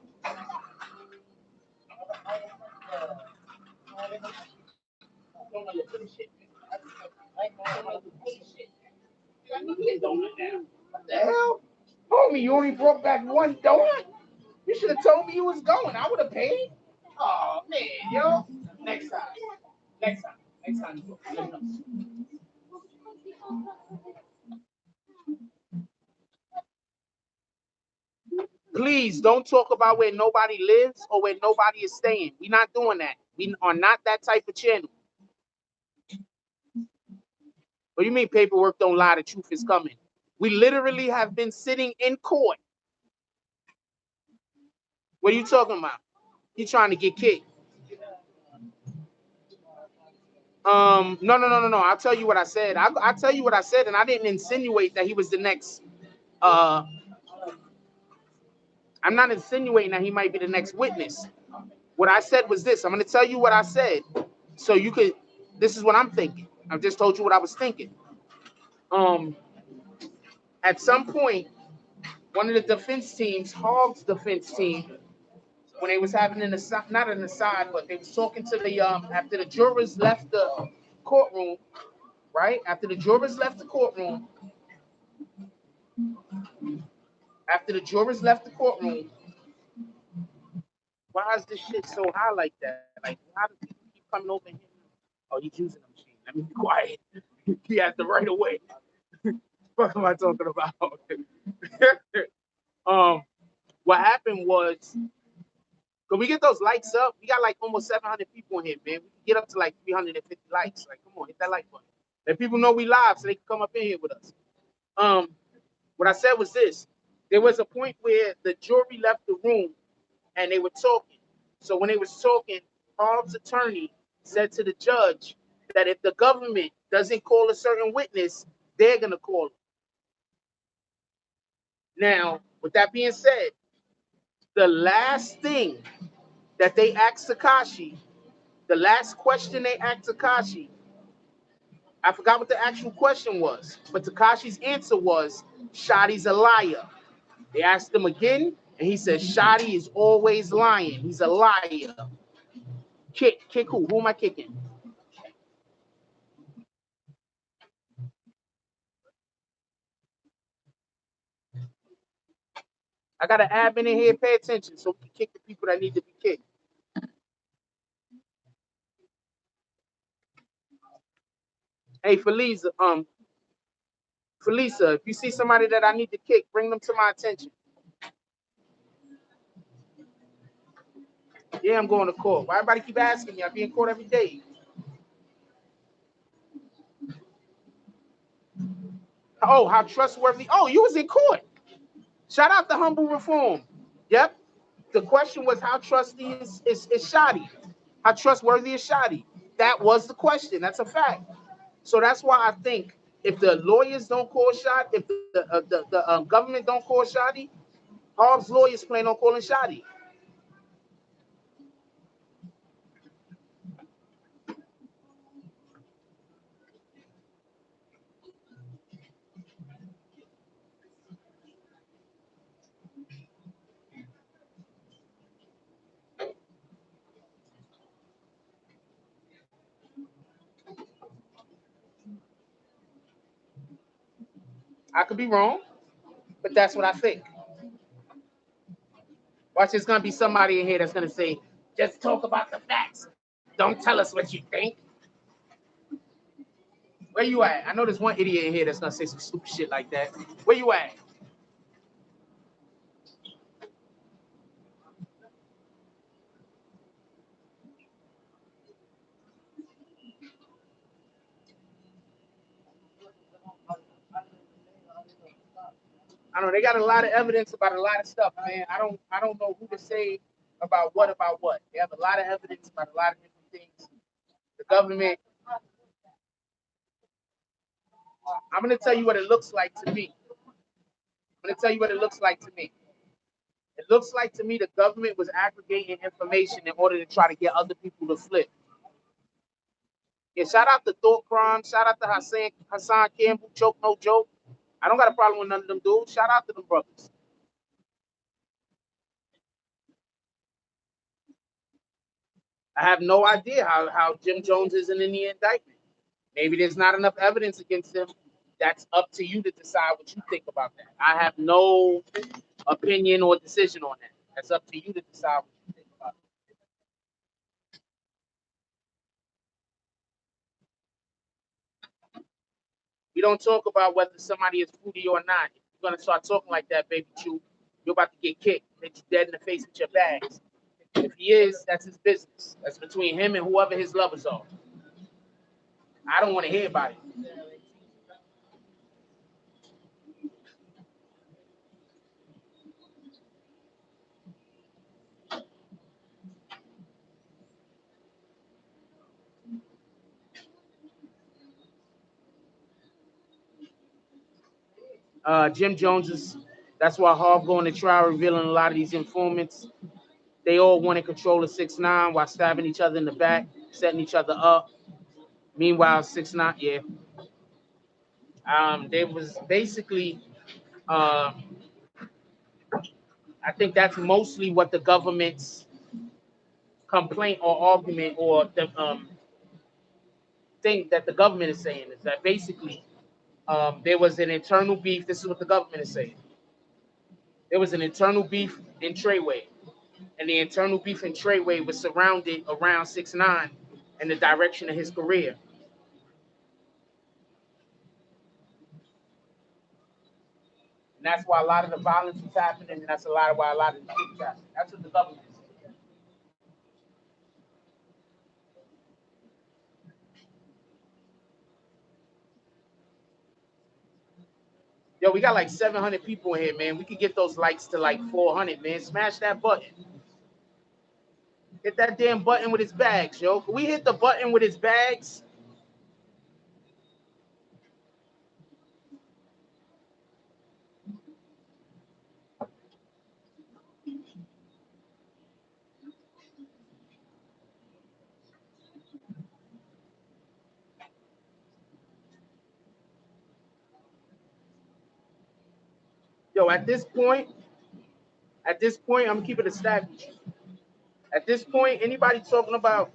What the hell? Homie, you only brought back one donut? You should have told me you was going. I would have paid. Oh man, yo. Next time. Next time. Next time. Please don't talk about where nobody lives or where nobody is staying. We're not doing that. We are not that type of channel. What do you mean paperwork don't lie? The truth is coming. We literally have been sitting in court. What are you talking about? You trying to get kicked? No. I'll tell you what I said. I'll tell you what I said, and I didn't insinuate that he was the next. Uh, I'm not insinuating that he might be the next witness. What I said was this. I'm going to tell you what I said, so you could. This is what I'm thinking. I just told you what I was thinking. Um, at some point, one of the defense teams, Hogg's defense team, when they was having an aside, not an aside, but they was talking to the after the jurors left the courtroom, right? After the jurors left the courtroom, why is this shit so high like that? Like, how do people keep coming over here? Oh, he's using the machine. Let me be quiet. He has the right of way. What am I talking about? What happened was, can we get those likes up? We got like almost 700 people in here, man. We can get up to like 350 likes. Like, come on, hit that like button. Let people know we live so they can come up in here with us. What I said was this. There was a point where the jury left the room and they were talking. So when they was talking, Harv's attorney said to the judge that if the government doesn't call a certain witness, they're going to call him. Now, with that being said, the last thing that they asked Tekashi, the last question they asked Tekashi, I forgot what the actual question was, but Tekashi's answer was, Shotty's a liar. They asked him again, and he said, Shotty is always lying. He's a liar. Kick who? Who am I kicking? I got an admin in here. Pay attention so we can kick the people that need to be kicked. Hey, Felisa, if you see somebody that I need to kick, bring them to my attention. Yeah, I'm going to court. Why everybody keep asking me? I be in court every day. Oh, how trustworthy. Oh, you was in court. Shout out to Humble Reform. Yep. The question was how trusty is Shotty? How trustworthy is Shotty? That was the question. That's a fact. So that's why I think if the lawyers don't call Shotty, if the government don't call Shotty, Harv's lawyers plan on calling Shotty. I could be wrong, but that's what I think. Watch, there's gonna be somebody in here that's gonna say, just talk about the facts. Don't tell us what you think. Where you at? I know there's one idiot in here that's gonna say some stupid shit like that. Where you at? I know they got a lot of evidence about a lot of stuff, man. I don't know who to say about what. They have a lot of evidence about a lot of different things. The government. I'm gonna tell you what it looks like to me. I'm gonna tell you what it looks like to me. It looks like to me the government was aggregating information in order to try to get other people to flip. Yeah, shout out to Thought Crime, shout out to Hassan Campbell, Choke No Joke. I don't got a problem with none of them dudes. Shout out to them brothers. I have no idea how Jim Jones isn't in the indictment. Maybe there's not enough evidence against him. That's up to you to decide what you think about that. I have no opinion or decision on that. That's up to you to decide what you think about it. We don't talk about whether somebody is fruity or not. If you're gonna start talking like that, baby Chew, you're about to get kicked. Hit you dead in the face with your bags. If he is, that's his business. That's between him and whoever his lovers are. I don't want to hear about it. Jim Jones is. That's why Harv going to trial, revealing a lot of these informants. They all wanted control of 6ix9ine while stabbing each other in the back, setting each other up. Meanwhile, 6ix9ine, yeah. They was basically, uh, I think that's mostly what the government's complaint or argument or the thing that the government is saying is that basically there was an internal beef. This is what the government is saying. There was an internal beef in Treyway, and the internal beef in Treyway was surrounded around 6ix9ine and the direction of his career. And that's why a lot of the violence is happening, and that's why a lot of the shit is happening. That's what the government is saying. Yo, we got like 700 people in here, man. We could get those likes to like 400, man. Smash that button. Hit that damn button with his bags, yo. Can we hit the button with his bags? Yo, at this point, I'm keeping it established. At this point, anybody talking about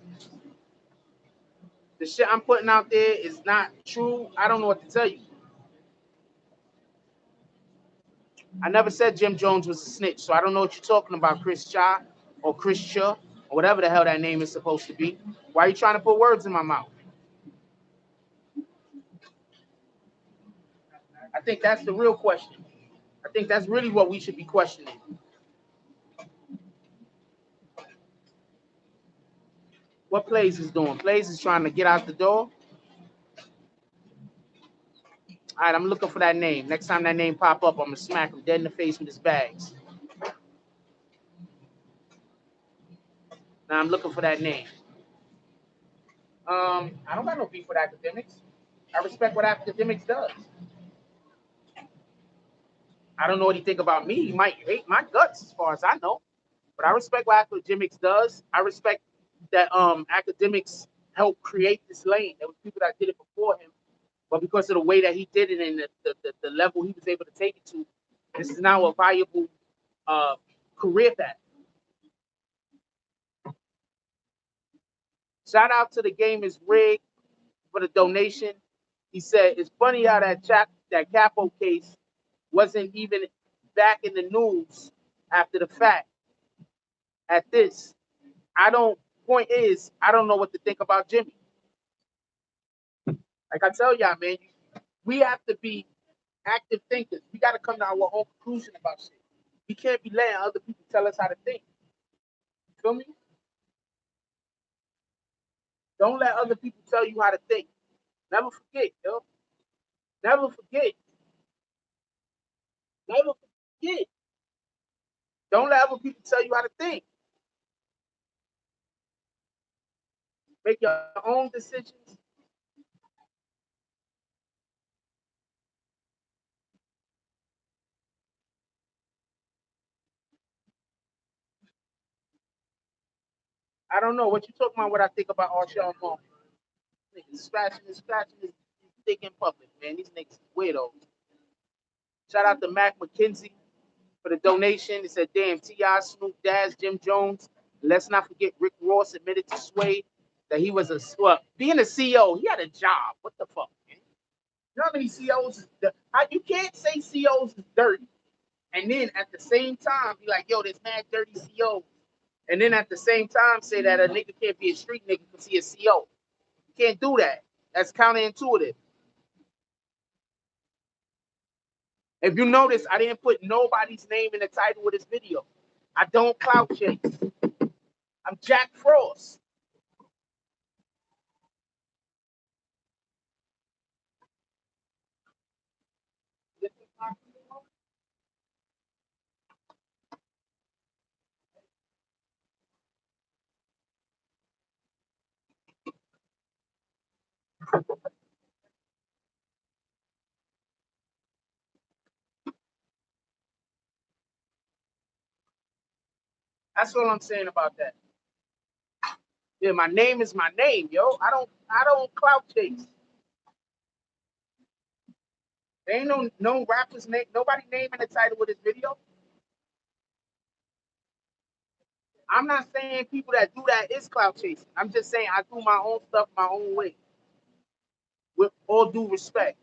the shit I'm putting out there is not true, I don't know what to tell you. I never said Jim Jones was a snitch, so I don't know what you're talking about, Chris Cha or Chris Cha or whatever the hell that name is supposed to be. Why are you trying to put words in my mouth? I think that's the real question. I think that's really what we should be questioning. What Plays is doing? Plays is trying to get out the door. All right, I'm looking for that name. Next time that name pop up, I'm gonna smack him dead in the face with his bags. Now I'm looking for that name. I don't got no beef with academics. I respect what academics does. I don't know what he think about me. He might hate my guts as far as I know. But I respect what academics does. I respect that academics helped create this lane. There was people that did it before him, but because of the way that he did it and the level he was able to take it to, this is now a valuable career path. Shout out to the Game is Rigged for the donation. He said it's funny how that Capo case wasn't even back in the news after the fact. At this, point is, I don't know what to think about Jimmy. Like I tell y'all, man, we have to be active thinkers. We got to come to our own conclusion about shit. We can't be letting other people tell us how to think. You feel me? Don't let other people tell you how to think. Never forget, yo. Never forget. Never forget. Don't let other people tell you how to think. Make your own decisions. I don't know what you talking about. What I think about Arshel Moore. Niggas scratching his dick in public, man. These niggas weirdos. Shout out to Mac McKenzie for the donation. It said, damn, T.I., Snoop Dazz, Jim Jones. Let's not forget Rick Ross admitted to Sway that he was being a CEO, he had a job. What the fuck, man? You know how many CEOs? You can't say CEOs is dirty. And then at the same time, be like, yo, there's mad dirty CEOs. And then at the same time, say that a nigga can't be a street nigga because he a CEO. You can't do that. That's counterintuitive. If you notice, I didn't put nobody's name in the title of this video. I don't clout chase. I'm Jack Frost. That's all I'm saying about that. Yeah, my name is my name, yo. I don't clout chase. There ain't no rapper's name, nobody name in the title of this video. I'm not saying people that do that is clout chasing. I'm just saying I do my own stuff my own way. With all due respect.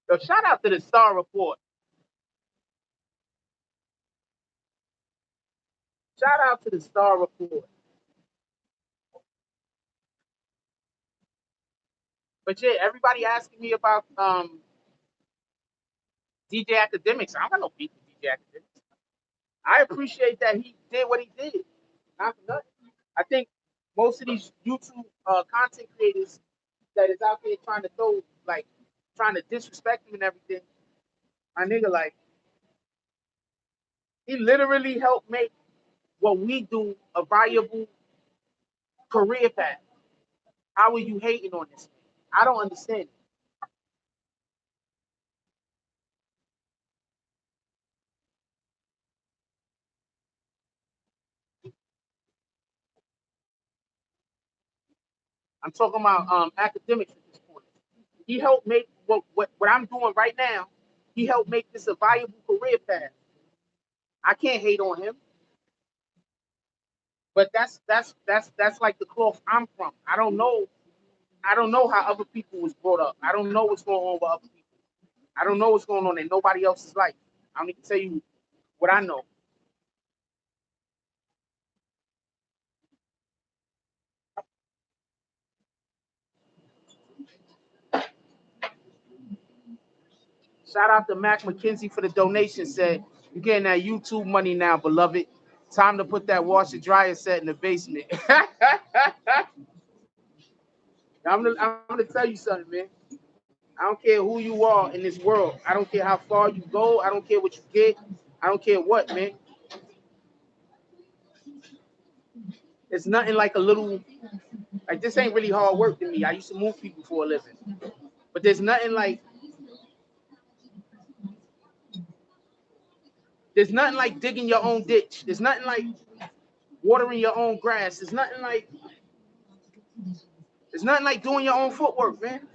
So shout out to the Star Report. Shout out to the Star Report. But yeah, everybody asking me about DJ Academics. I don't got no beef with DJ Academics. I appreciate that he did what he did. Not for nothing. I think most of these YouTube content creators that is out there trying to throw, like, trying to disrespect him and everything, my nigga, like, he literally helped make what we do a viable career path. How are you hating on this? I don't understand it. I'm talking about academics at this point. He helped make what I'm doing right now. He helped make this a viable career path. I can't hate on him, but that's like the cloth I'm from. I don't know. I don't know how other people was brought up. I don't know what's going on with other people. I don't know what's going on in nobody else's life. I don't need to tell you what I know. Shout out to Mac McKenzie for the donation. Said, "You getting that YouTube money now, beloved. Time to put that washer dryer set in the basement." I'm gonna tell you something, man. I don't care who you are in this world. I don't care how far you go. I don't care what you get. I don't care what, man. It's nothing like a little, like, this ain't really hard work to me. I used to move people for a living. But there's nothing like digging your own ditch. There's nothing like watering your own grass. There's nothing like doing your own footwork, man.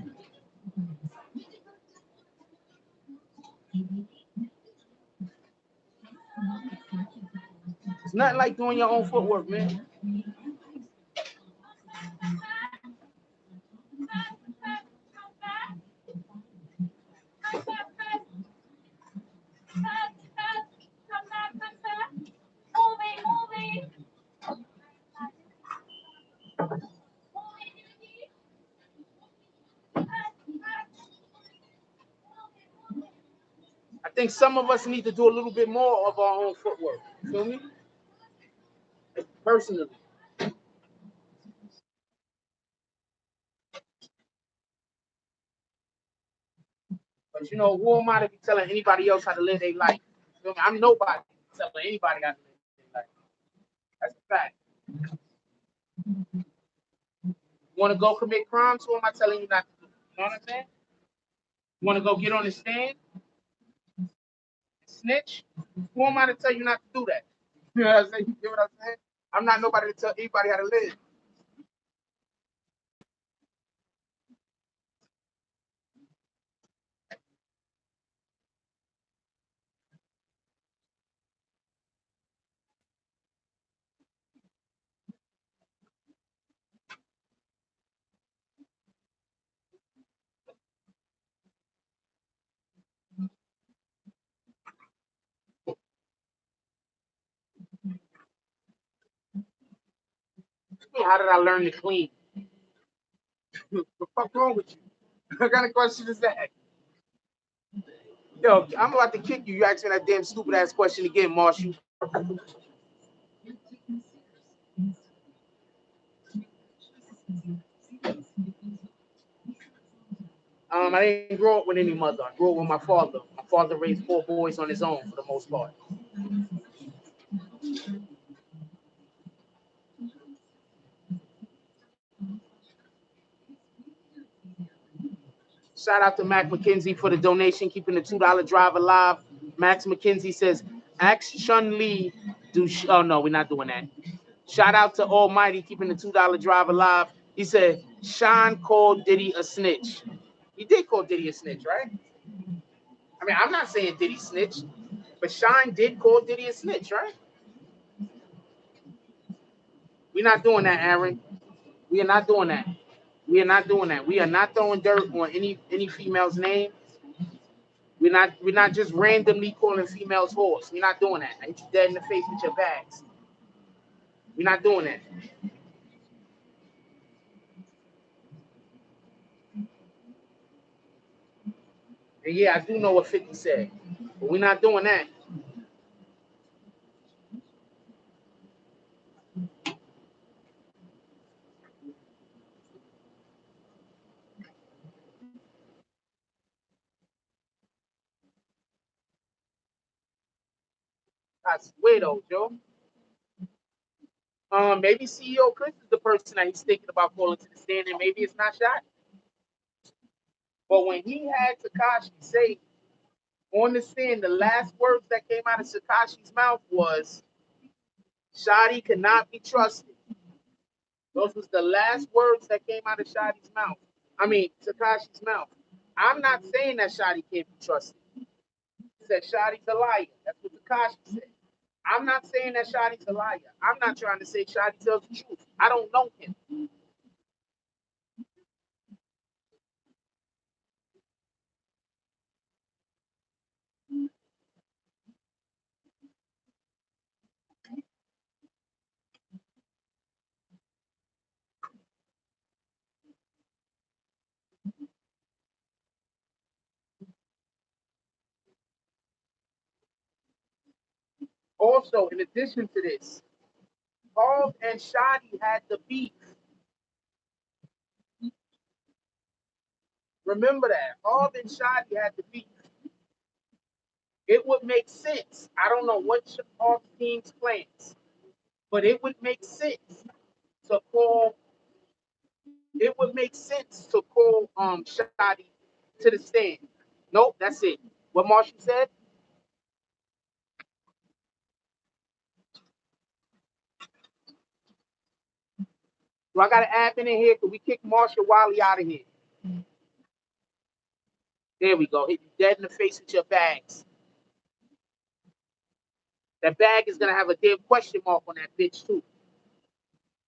It's nothing like doing your own footwork, man. I think some of us need to do a little bit more of our own footwork. You feel me? Like, personally. But who am I to be telling anybody else how to live their life? You feel me? I'm nobody telling anybody how to live their life. That's a fact. You want to go commit crimes? Who am I telling you not to do? You know what I'm saying? You want to go get on the stand, snitch? Who am I to tell you not to do that? You know what I'm saying? You get what I'm saying? I'm not nobody to tell anybody how to live. How did I learn to clean? What the fuck wrong with you? What kind of question is that? Yo, I'm about to kick you. You ask me that damn stupid ass question again, Marshall. I didn't grow up with any mother. I grew up with my father. My father raised 4 boys on his own for the most part. Shout out to Mac McKenzie for the donation, keeping the $2 drive alive. Max McKenzie says, "Ask Shun Lee, oh no, we're not doing that." Shout out to Almighty, keeping the $2 drive alive. He said, "Sean called Diddy a snitch." He did call Diddy a snitch, right? I mean, I'm not saying Diddy snitched, but Sean did call Diddy a snitch, right? We're not doing that, Aaron. We are not doing that. We are not doing that. We are not throwing dirt on any female's name. We're not just randomly calling females whores. We're not doing that. I hit you dead in the face with your bags. We're not doing that. And yeah, I do know what 50 said, but we're not doing that. I swear though, Joe. Maybe CEO Chris is the person that he's thinking about calling to the stand, and maybe it's not Shotty. But when he had Tekashi say on the stand, the last words that came out of Tekashi's mouth was, "Shotty cannot be trusted." Those was the last words that came out of Shotty's mouth. I mean, Tekashi's mouth. I'm not saying that Shotty can't be trusted. He said Shotty's a liar. That's what Tekashi said. I'm not saying that Shotty's a liar. I'm not trying to say Shotty tells the truth. I don't know him. Also, in addition to this, Paul and Shotty had the beef. Remember that. Paul and Shotty had the beef. It would make sense. I don't know what Paul's team's plans, but it would make sense to call. It would make sense to call Shotty to the stand. Nope, that's it. What Marshall said. So I got an admin in here. Could we kick Marshall Wiley out of here? There we go. Hit you dead in the face with your bags. That bag is gonna have a damn question mark on that bitch too.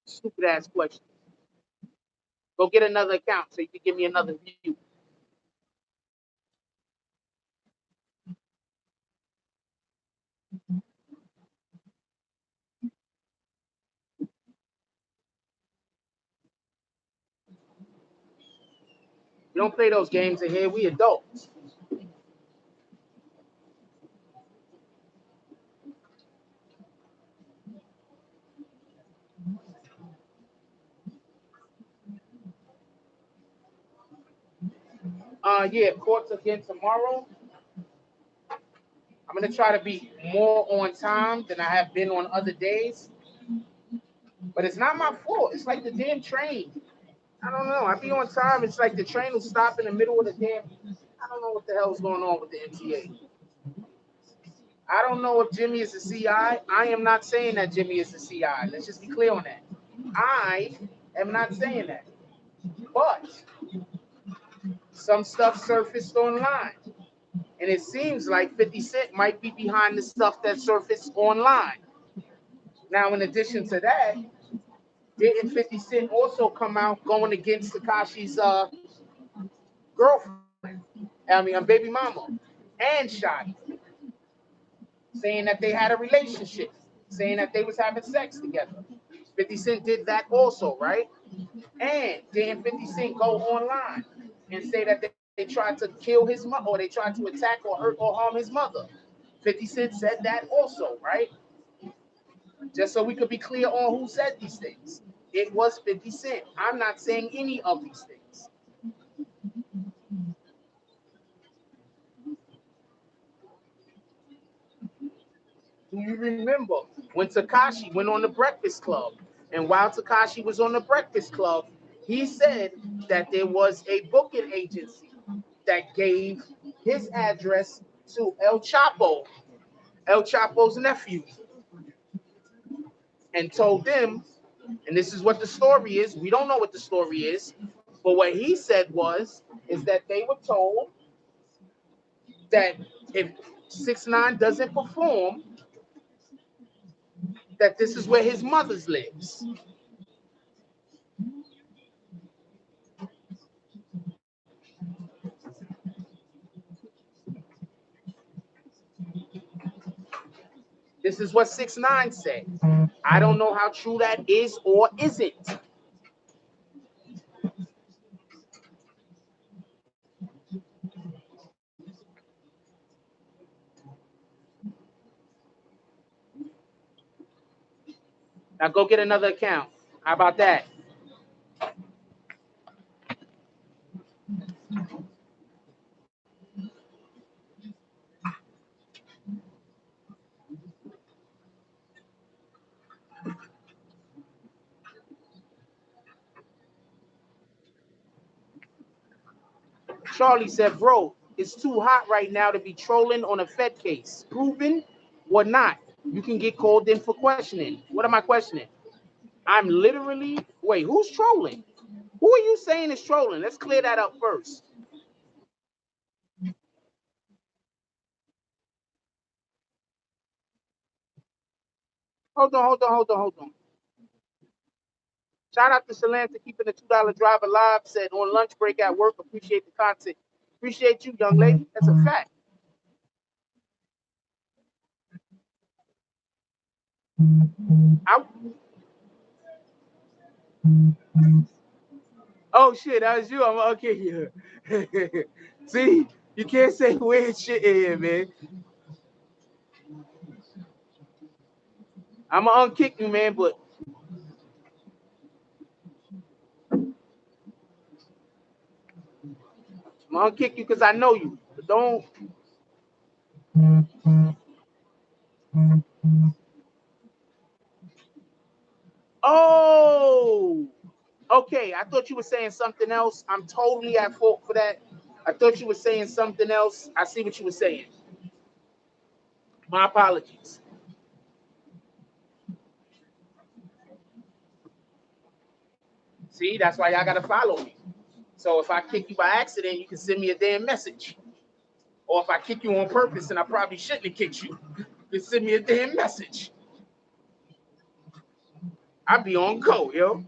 Stupid ass question. Go get another account so you can give me another view. We don't play those games in here. We adults. Yeah, courts again tomorrow. I'm gonna try to be more on time than I have been on other days. But it's not my fault. It's like the damn train. I don't know. I be on time. It's like the train will stop in the middle of the damn. I don't know what the hell's going on with the MTA. I don't know if Jimmy is a CI. I am not saying that Jimmy is a CI. Let's just be clear on that. I am not saying that. But some stuff surfaced online. And it seems like 50 Cent might be behind the stuff that surfaced online. Now, in addition to that, didn't 50 Cent also come out going against Tekashi's girlfriend? I mean, baby mama and Shotty, saying that they had a relationship, saying that they was having sex together. 50 Cent did that also, right? And then 50 Cent go online and say that they tried to kill his mother, or they tried to attack or hurt or harm his mother. 50 Cent said that also, right? Just so we could be clear on who said these things. It was 50 Cent. I'm not saying any of these things. Do you remember when Tekashi went on the Breakfast Club? And while Tekashi was on the Breakfast Club, he said that there was a booking agency that gave his address to El Chapo's nephew, and told them, and this is what the story is. We don't know what the story is, but what he said is that they were told that if 6ix9ine doesn't perform, that this is where his mother's lives. This is what 6ix9ine said. I don't know how true that is or isn't. Now go get another account. How about that? Charlie said, bro, it's too hot right now to be trolling on a Fed case. Proven or not, you can get called in for questioning. What am I questioning? I'm literally, wait, who's trolling? Who are you saying is trolling? Let's clear that up first. Hold on. Shout out to Shalanta keeping the $2 drive alive. Said on lunch break at work, appreciate the content. Appreciate you, young lady. That's a fact. I, oh shit, that was you. I'm okay here. See, you can't say weird shit in here, man. I'm gonna unkick you, man, but I'm gonna unkick you because I know you. But don't. Oh, okay. I thought you were saying something else. I'm totally at fault for that. I thought you were saying something else. I see what you were saying. My apologies. See, that's why y'all gotta follow me. So if I kick you by accident, you can send me a damn message. Or if I kick you on purpose and I probably shouldn't have kicked you, you can send me a damn message. I'd be on go, yo.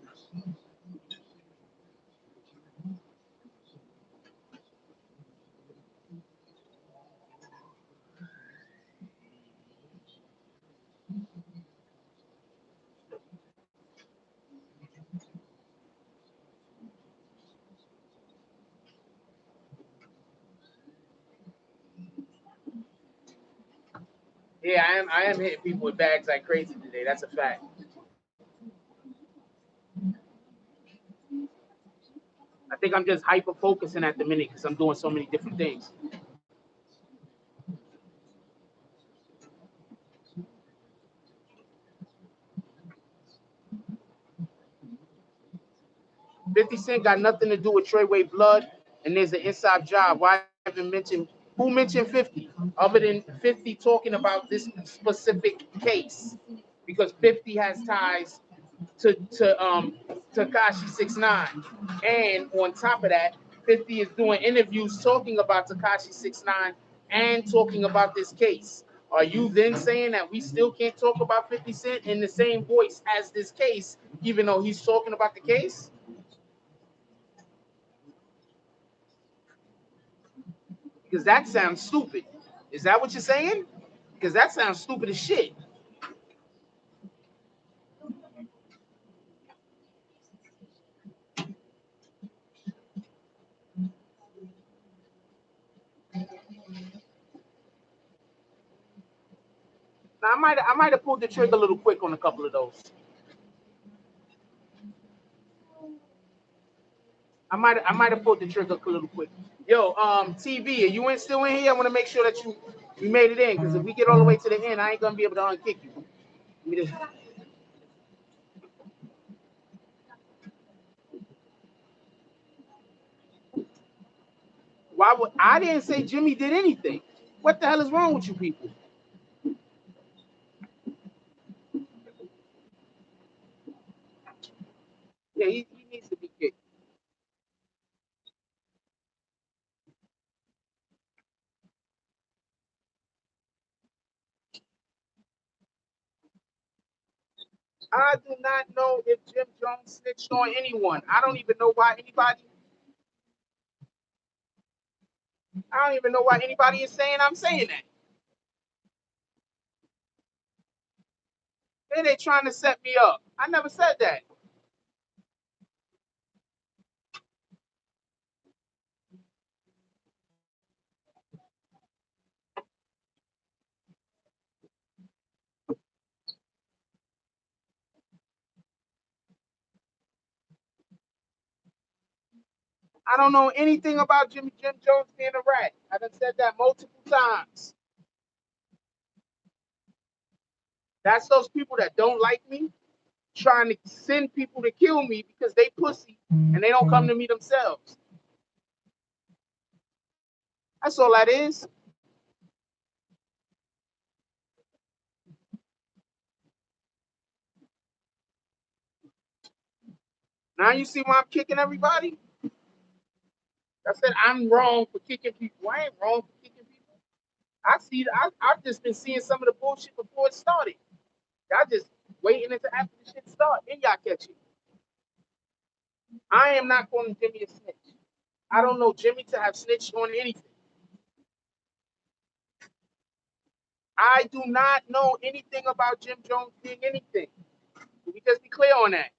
Yeah, I am hitting people with bags like crazy today. That's a fact. I think I'm just hyper focusing at the minute because I'm doing so many different things. 50 Cent got nothing to do with Treyway Blood, and there's an inside job. Why haven't mentioned who mentioned 50 other than 50 talking about this specific case? Because 50 has ties to Takashi 69, and on top of that, 50 is doing interviews talking about Takashi 69 and talking about this case. Are you then saying that we still can't talk about 50 Cent in the same voice as this case, even though he's talking about the case? Because that sounds stupid. Is that what you're saying? Because that sounds stupid as shit. Now I might have pulled the trigger a little quick on a couple of those. I might have pulled the trigger a little quick. Yo, TV, are you still in here? I want to make sure that you made it in because if we get all the way to the end, I ain't gonna be able to unkick you. Why would I didn't say Jimmy did anything? What the hell is wrong with you people? Yeah, he needs to be kicked. I do not know if Jim Jones snitched on anyone. I don't even know why anybody. I don't even know why anybody is saying I'm saying that. Then they trying to set me up. I never said that. I don't know anything about Jim Jones being a rat. I done said that multiple times. That's those people that don't like me, trying to send people to kill me because they pussy and they don't come to me themselves. That's all that is. Now you see why I'm kicking everybody? I said I'm wrong for kicking people. I ain't wrong for kicking people. I've just been seeing some of the bullshit before it started. Y'all just waiting until after the shit start, then y'all catch it. I am not calling Jimmy a snitch. I don't know Jimmy to have snitched on anything. I do not know anything about Jim Jones being anything. Can we just be clear on that?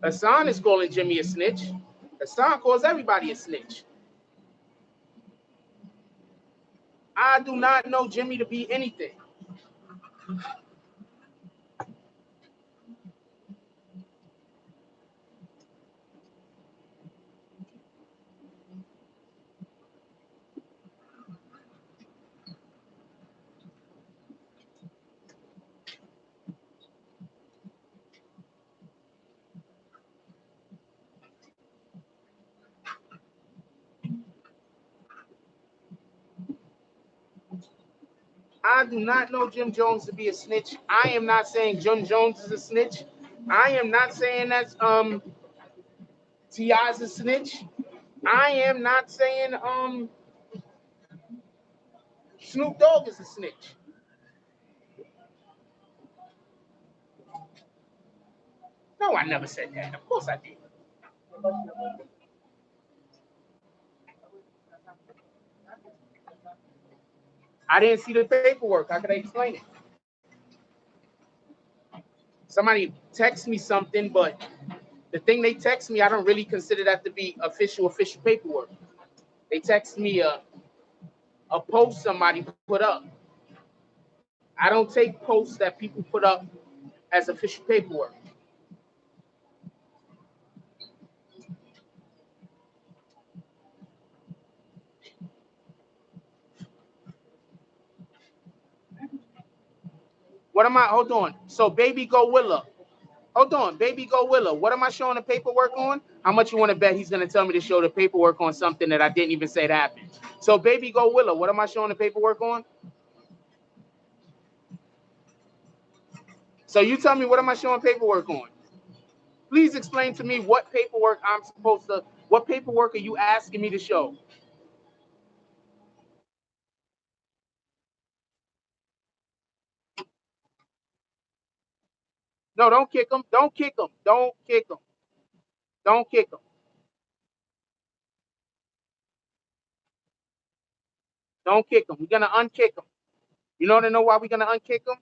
Hassan is calling Jimmy a snitch. Hassan calls everybody a snitch. I do not know Jimmy to be anything. I do not know Jim Jones to be a snitch. I am not saying Jim Jones is a snitch. I am not saying that T.I.'s a snitch. I am not saying Snoop Dogg is a snitch. No, I never said that. Of course I did. I didn't see the paperwork. How could I explain it? Somebody text me something, but the thing they text me, I don't really consider that to be official paperwork. They text me a post somebody put up. I don't take posts that people put up as official paperwork. What am I? Hold on. So, Baby Go Willa. Hold on, Baby Go Willa. What am I showing the paperwork on? How much you want to bet he's going to tell me to show the paperwork on something that I didn't even say that happened? So, Baby Go Willa, what am I showing the paperwork on? So, you tell me, what am I showing paperwork on? Please explain to me what paperwork I'm supposed to, what paperwork are you asking me to show? No, don't kick him. Don't kick him. Don't kick him. Don't kick him. Don't kick him. We're going to unkick him. You want to know why we're going to unkick him?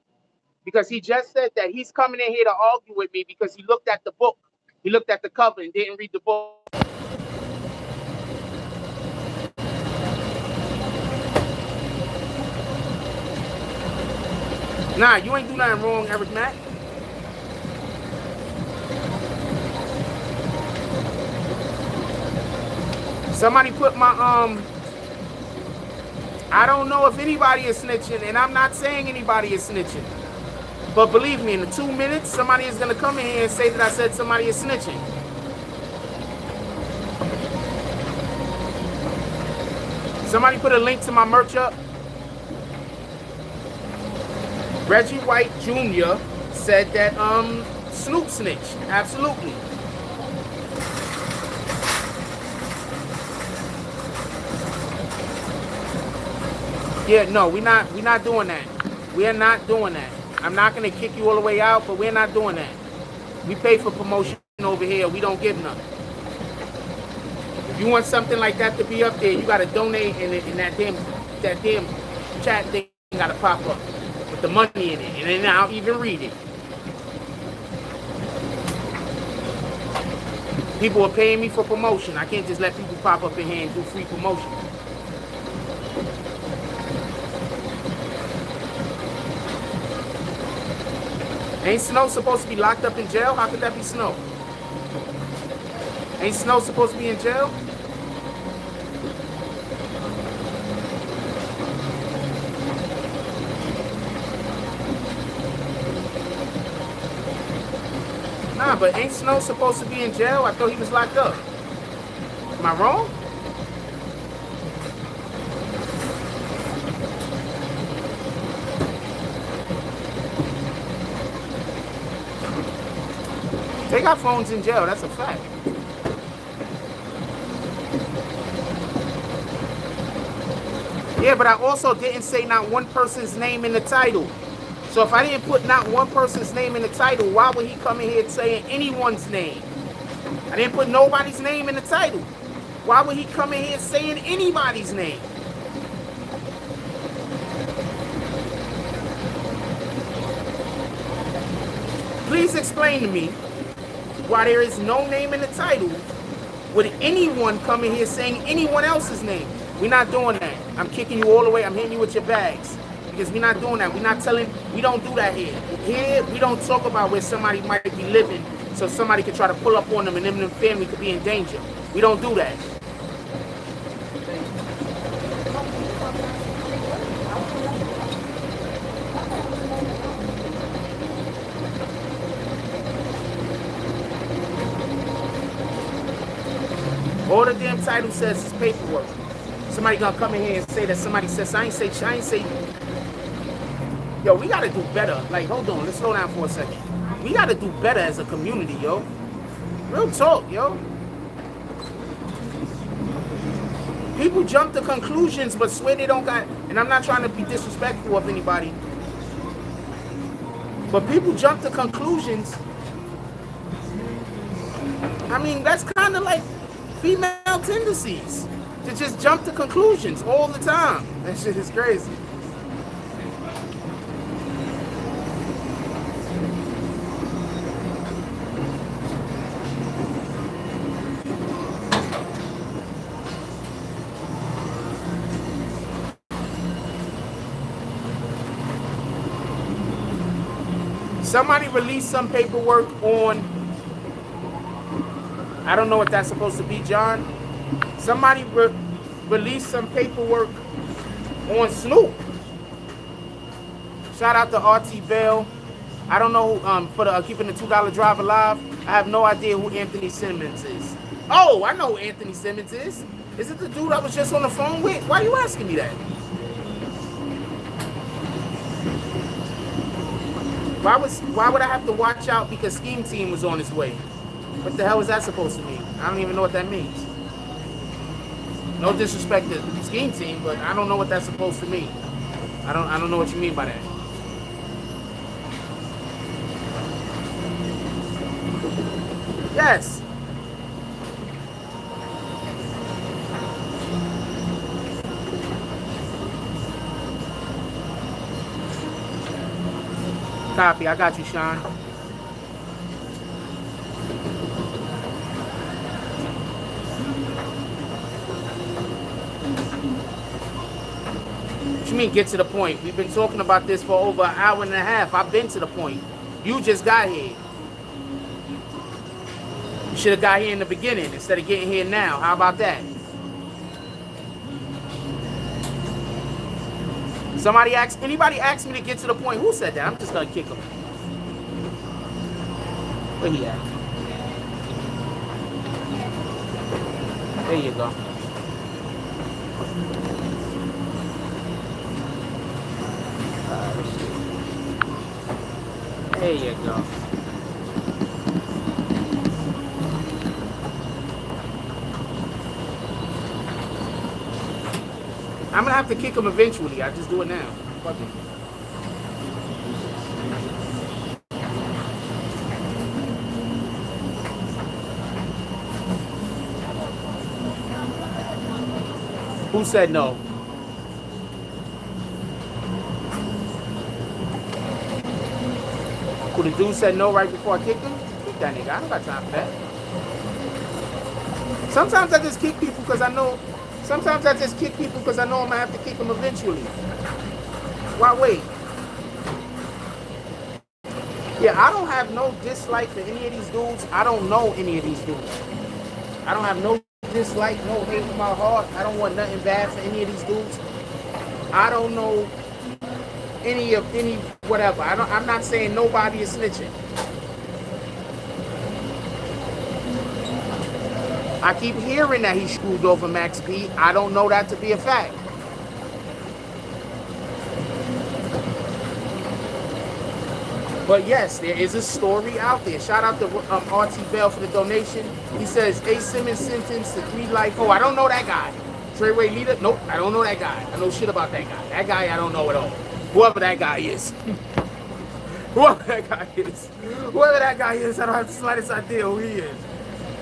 Because he just said that he's coming in here to argue with me because he looked at the book. He looked at the cover and didn't read the book. Nah, you ain't do nothing wrong, Eric Mack. Somebody put my I don't know if anybody is snitching, and I'm not saying anybody is snitching. But believe me, in the 2 minutes, somebody is gonna come in here and say that I said somebody is snitching. Somebody put a link to my merch up. Reggie White Jr. said that Snoop snitched. Absolutely. Yeah, no, we're not doing that. We are not doing that. I'm not gonna kick you all the way out, but we're not doing that. We pay for promotion over here. We don't give none. If you want something like that to be up there, you gotta donate, and that damn chat thing gotta pop up with the money in it, and then I'll even read it. People are paying me for promotion. I can't just let people pop up in here and do free promotion. Ain't Snow supposed to be locked up in jail? How could that be Snow? Ain't Snow supposed to be in jail? Nah, but ain't Snow supposed to be in jail? I thought he was locked up. Am I wrong? They got phones in jail, that's a fact. Yeah, but I also didn't say not one person's name in the title. So if I didn't put not one person's name in the title, why would he come in here saying anyone's name? I didn't put nobody's name in the title. Why would he come in here saying anybody's name? Please explain to me why there is no name in the title. Would anyone come in here saying anyone else's name? We're not doing that. I'm kicking you all the way. I'm hitting you with your bags. Because we're not doing that. We're not telling, we don't do that here. Here, we don't talk about where somebody might be living so somebody can try to pull up on them and them and their family could be in danger. We don't do that. All the damn title says is paperwork. Somebody gonna come in here and say that somebody says, I ain't say. Yo, we gotta do better. Like, hold on, let's slow down for a second. We gotta do better as a community, yo. Real talk, yo. People jump to conclusions but swear they don't got, and I'm not trying to be disrespectful of anybody, but people jump to conclusions. I mean, that's kind of like female tendencies to just jump to conclusions all the time. That shit is crazy. Somebody released some paperwork on, I don't know what that's supposed to be, John. Somebody released some paperwork on Snoop. Shout out to RT Bell. I don't know for the keeping the $2 drive alive. I have no idea who Anthony Simmons is. Oh, I know who Anthony Simmons is. Is it the dude I was just on the phone with? Why are you asking me that? Why would I have to watch out because Scheme Team was on its way? What the hell is that supposed to mean? I don't even know what that means. No disrespect to Scheme Team, but I don't know what that's supposed to mean. I don't know what you mean by that. Yes. Copy. I got you, Sean. What you mean get to the point? We've been talking about this for over an hour and a half. I've been to the point. You just got here. You should have got here in the beginning instead of getting here now. How about that? Anybody asked me to get to the point? Who said that? I'm just gonna kick him. Where he at? There you go. There you go. I'm gonna have to kick him eventually. I just do it now. Fuck it. Who said no? Who, the dude said no right before I kicked him? Kick that nigga. I don't got time for that. Sometimes I just kick people because I know. Sometimes I just kick people because I know I'm gonna have to kick them eventually. Why wait? Yeah, I don't have no dislike for any of these dudes. I don't know any of these dudes. I don't have no dislike, no hate in my heart. I don't want nothing bad for any of these dudes. I don't know any whatever. I'm not saying nobody is snitching. I keep hearing that he screwed over Max B. I don't know that to be a fact. But yes, there is a story out there. Shout out to RT Bell for the donation. He says, A. Simmons sentenced to 3 life. Oh, I don't know that guy. Treyway leader? Nope, I don't know that guy. I know shit about that guy. That guy I don't know at all. Whoever that guy is. Whoever that guy is. Whoever that guy is, I don't have the slightest idea who he is.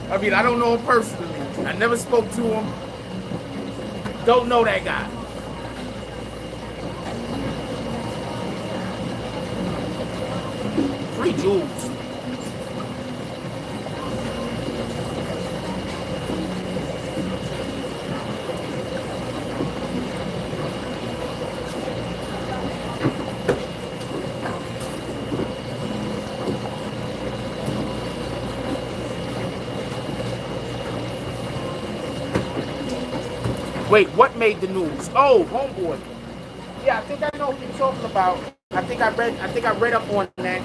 I mean, I don't know him personally. I never spoke to him. Don't know that guy. Free Jules. Wait, what made the news? Oh, homeboy. Yeah, I think I know who you're talking about. I think I read up on that.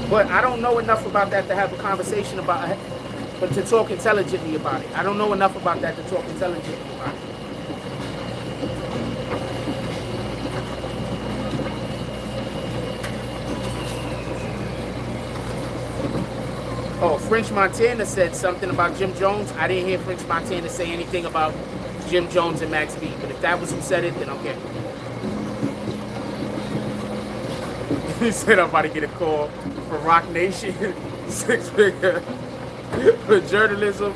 But I don't know enough about that to have a conversation about it, but to talk intelligently about it. I don't know enough about that to talk intelligently about it. Oh, French Montana said something about Jim Jones. I didn't hear French Montana say anything about Jim Jones and Max B. But if that was who said it, then okay. He said I'm about to get a call from Rock Nation, 6-figure for journalism.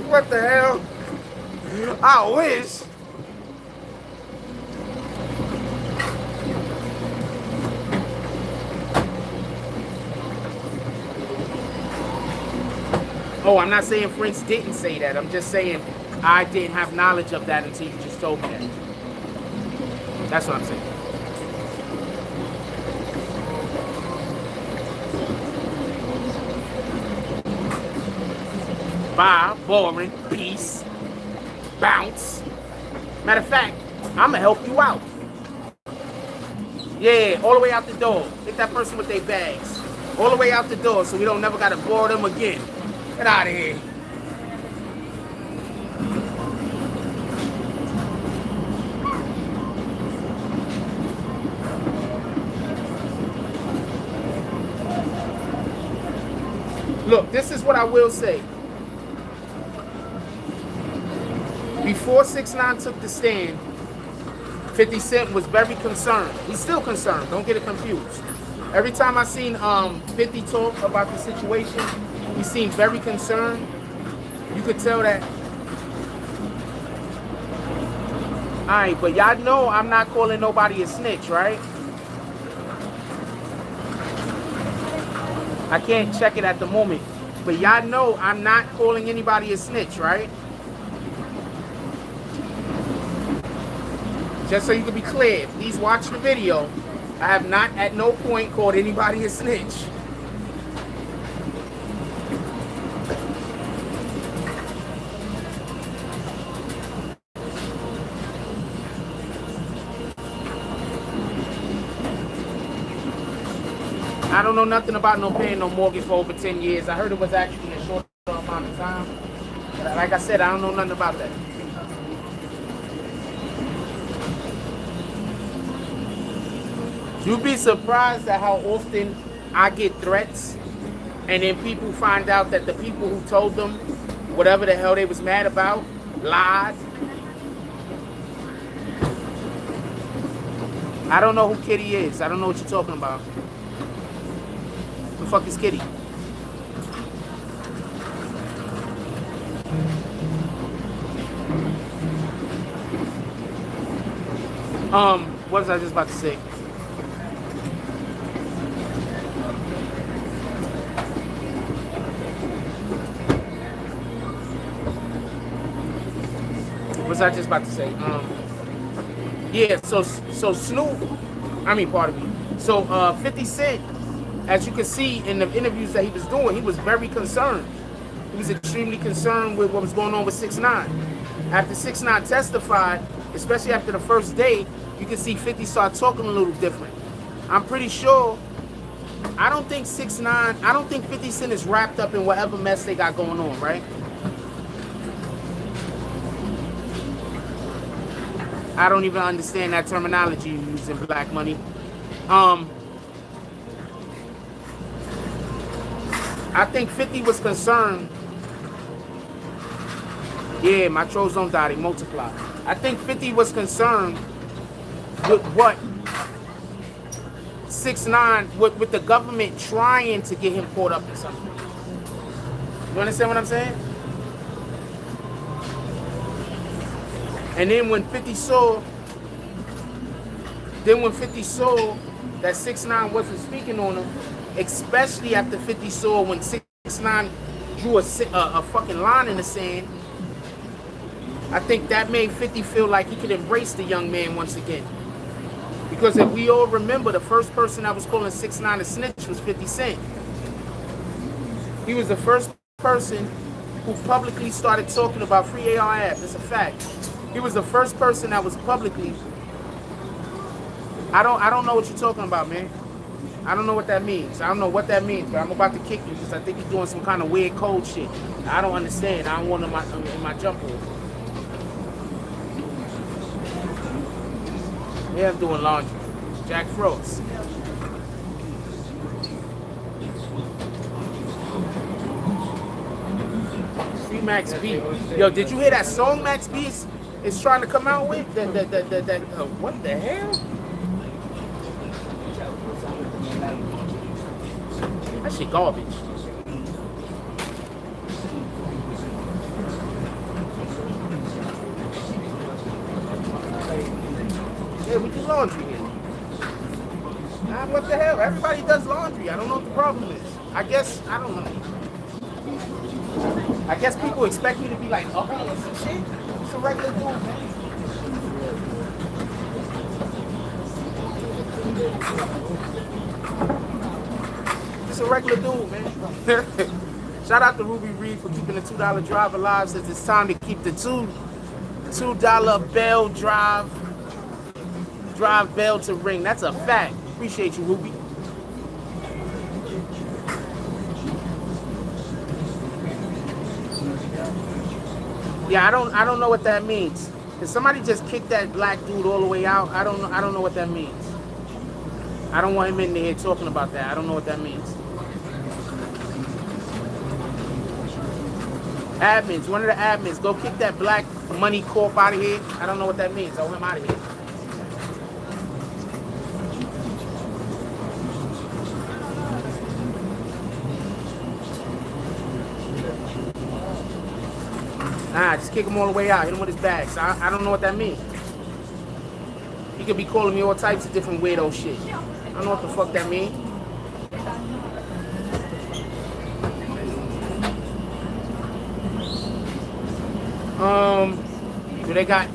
What the hell? I wish. Oh, I'm not saying French didn't say that. I'm just saying I didn't have knowledge of that until you just told me that. That's what I'm saying. Bye, boring, peace, bounce. Matter of fact, I'm gonna help you out. Yeah, all the way out the door. Hit that person with their bags. All the way out the door so we don't never gotta bore them again. Get out of here. Look, this is what I will say. Before 6ix9ine took the stand, 50 Cent was very concerned. He's still concerned. Don't get it confused. Every time I seen 50 talk about the situation, he seemed very concerned. You could tell that. Alright, but y'all know I'm not calling nobody a snitch, right? I can't check it at the moment. But y'all know I'm not calling anybody a snitch, right? Just so you can be clear, please watch the video. I have not at no point called anybody a snitch. I don't know nothing about no paying no mortgage for over 10 years. I heard it was actually a short amount of time. But like I said, I don't know nothing about that. You'd be surprised at how often I get threats and then people find out that the people who told them whatever the hell they was mad about lied. I don't know who Kitty is. I don't know what you're talking about. Who the fuck is Kitty? What was I just about to say? What was I just about to say? Yeah, so Snoop, pardon me. So 50 Cent, as you can see in the interviews that he was doing, he was very concerned. He was extremely concerned with what was going on with 6ix9ine. After 6ix9ine testified, especially after the first day, you can see 50 start talking a little different. I'm pretty sure, I don't think 6ix9ine, I don't think 50 Cent is wrapped up in whatever mess they got going on, right? I don't even understand that terminology you use in Black Money. I think 50 was concerned. Yeah, my trolls don't die, they multiply. I think 50 was concerned with what 6ix9ine, with the government trying to get him caught up in something. You understand what I'm saying? And then when 50 saw that 6ix9ine wasn't speaking on him, especially after 50 saw when 6ix9ine drew a fucking line in the sand, I think that made 50 feel like he could embrace the young man once again. Because if we all remember, the first person that was calling 6ix9ine a snitch was 50 Cent. He was the first person who publicly started talking about free ARF. It's a fact. He was the first person that was publicly. I don't know what you're talking about, man. I don't know what that means. I don't know what that means, but I'm about to kick you because I think you're doing some kind of weird code shit. I don't understand. I don't want him in my jump room. Yeah, I'm doing laundry. Jack Frost. See Max B. Yo, did you hear that song Max B is trying to come out with? What the hell? That shit garbage. Yeah, we do laundry here. Nah, what the hell? Everybody does laundry. I don't know what the problem is. I guess, I don't know. I guess people expect me to be like, oh, or some shit. It's a regular dude, man. It's a regular dude, man. Shout out to Ruby Reed for keeping the $2 drive alive, since it's time to keep the $2 bell drive bell to ring. That's a fact. Appreciate you, Ruby. Yeah, I don't know what that means. Did somebody just kick that black dude all the way out? I don't know what that means. I don't want him in here talking about that. I don't know what that means. Admins, one of the admins, go kick that Black Money Corp out of here. I don't know what that means. I want him out of here. Nah, just kick him all the way out. Hit him with his bags. I don't know what that means. He could be calling me all types of different weirdo shit. I don't know what the fuck that means. Do they got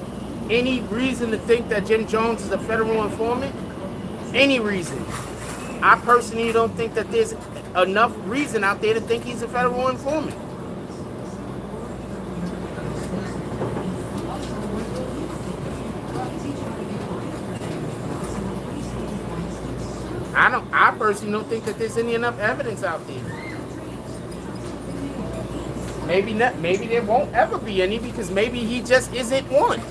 any reason to think that Jim Jones is a federal informant? Any reason? I personally don't think that there's enough reason out there to think he's a federal informant. I personally don't think that there's any enough evidence out there. Maybe not. Maybe there won't ever be any, because maybe he just isn't one.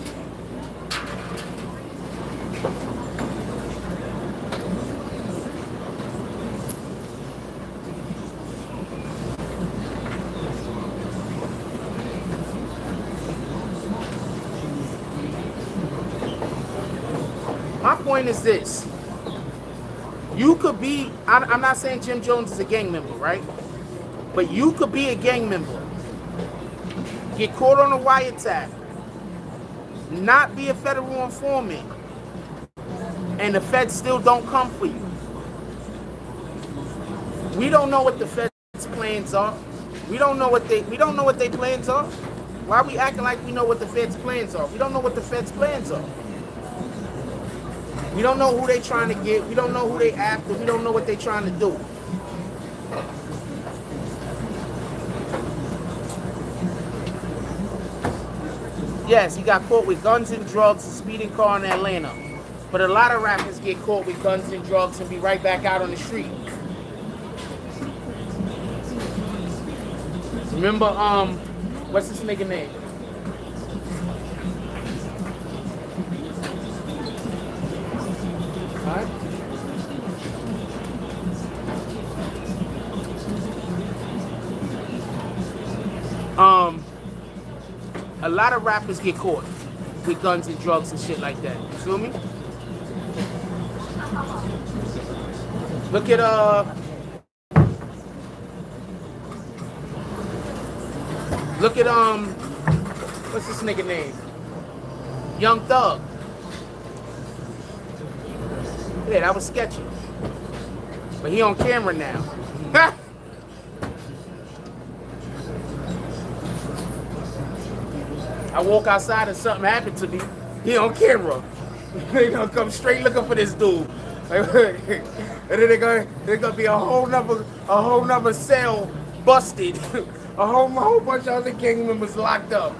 My point is this. You could be, I'm not saying Jim Jones is a gang member, right? But you could be a gang member, get caught on a wiretap, not be a federal informant, and the feds still don't come for you. We don't know what the feds' plans are. We don't know what their plans are. Why are we acting like we know what the feds' plans are? We don't know what the feds' plans are. We don't know who they trying to get. We don't know who they after. We don't know what they trying to do. Yes, he got caught with guns and drugs, a speeding car in Atlanta. But a lot of rappers get caught with guns and drugs and be right back out on the street. Remember, what's this nigga name? Alright. A lot of rappers get caught with guns and drugs and shit like that. You feel me? Look at what's this nigga name? Young Thug. Yeah, that was sketchy. But he on camera now. I walk outside and something happened to me. He on camera. They gonna come straight looking for this dude. And then they're gonna be a whole nother cell busted. a whole bunch of other gang members locked up.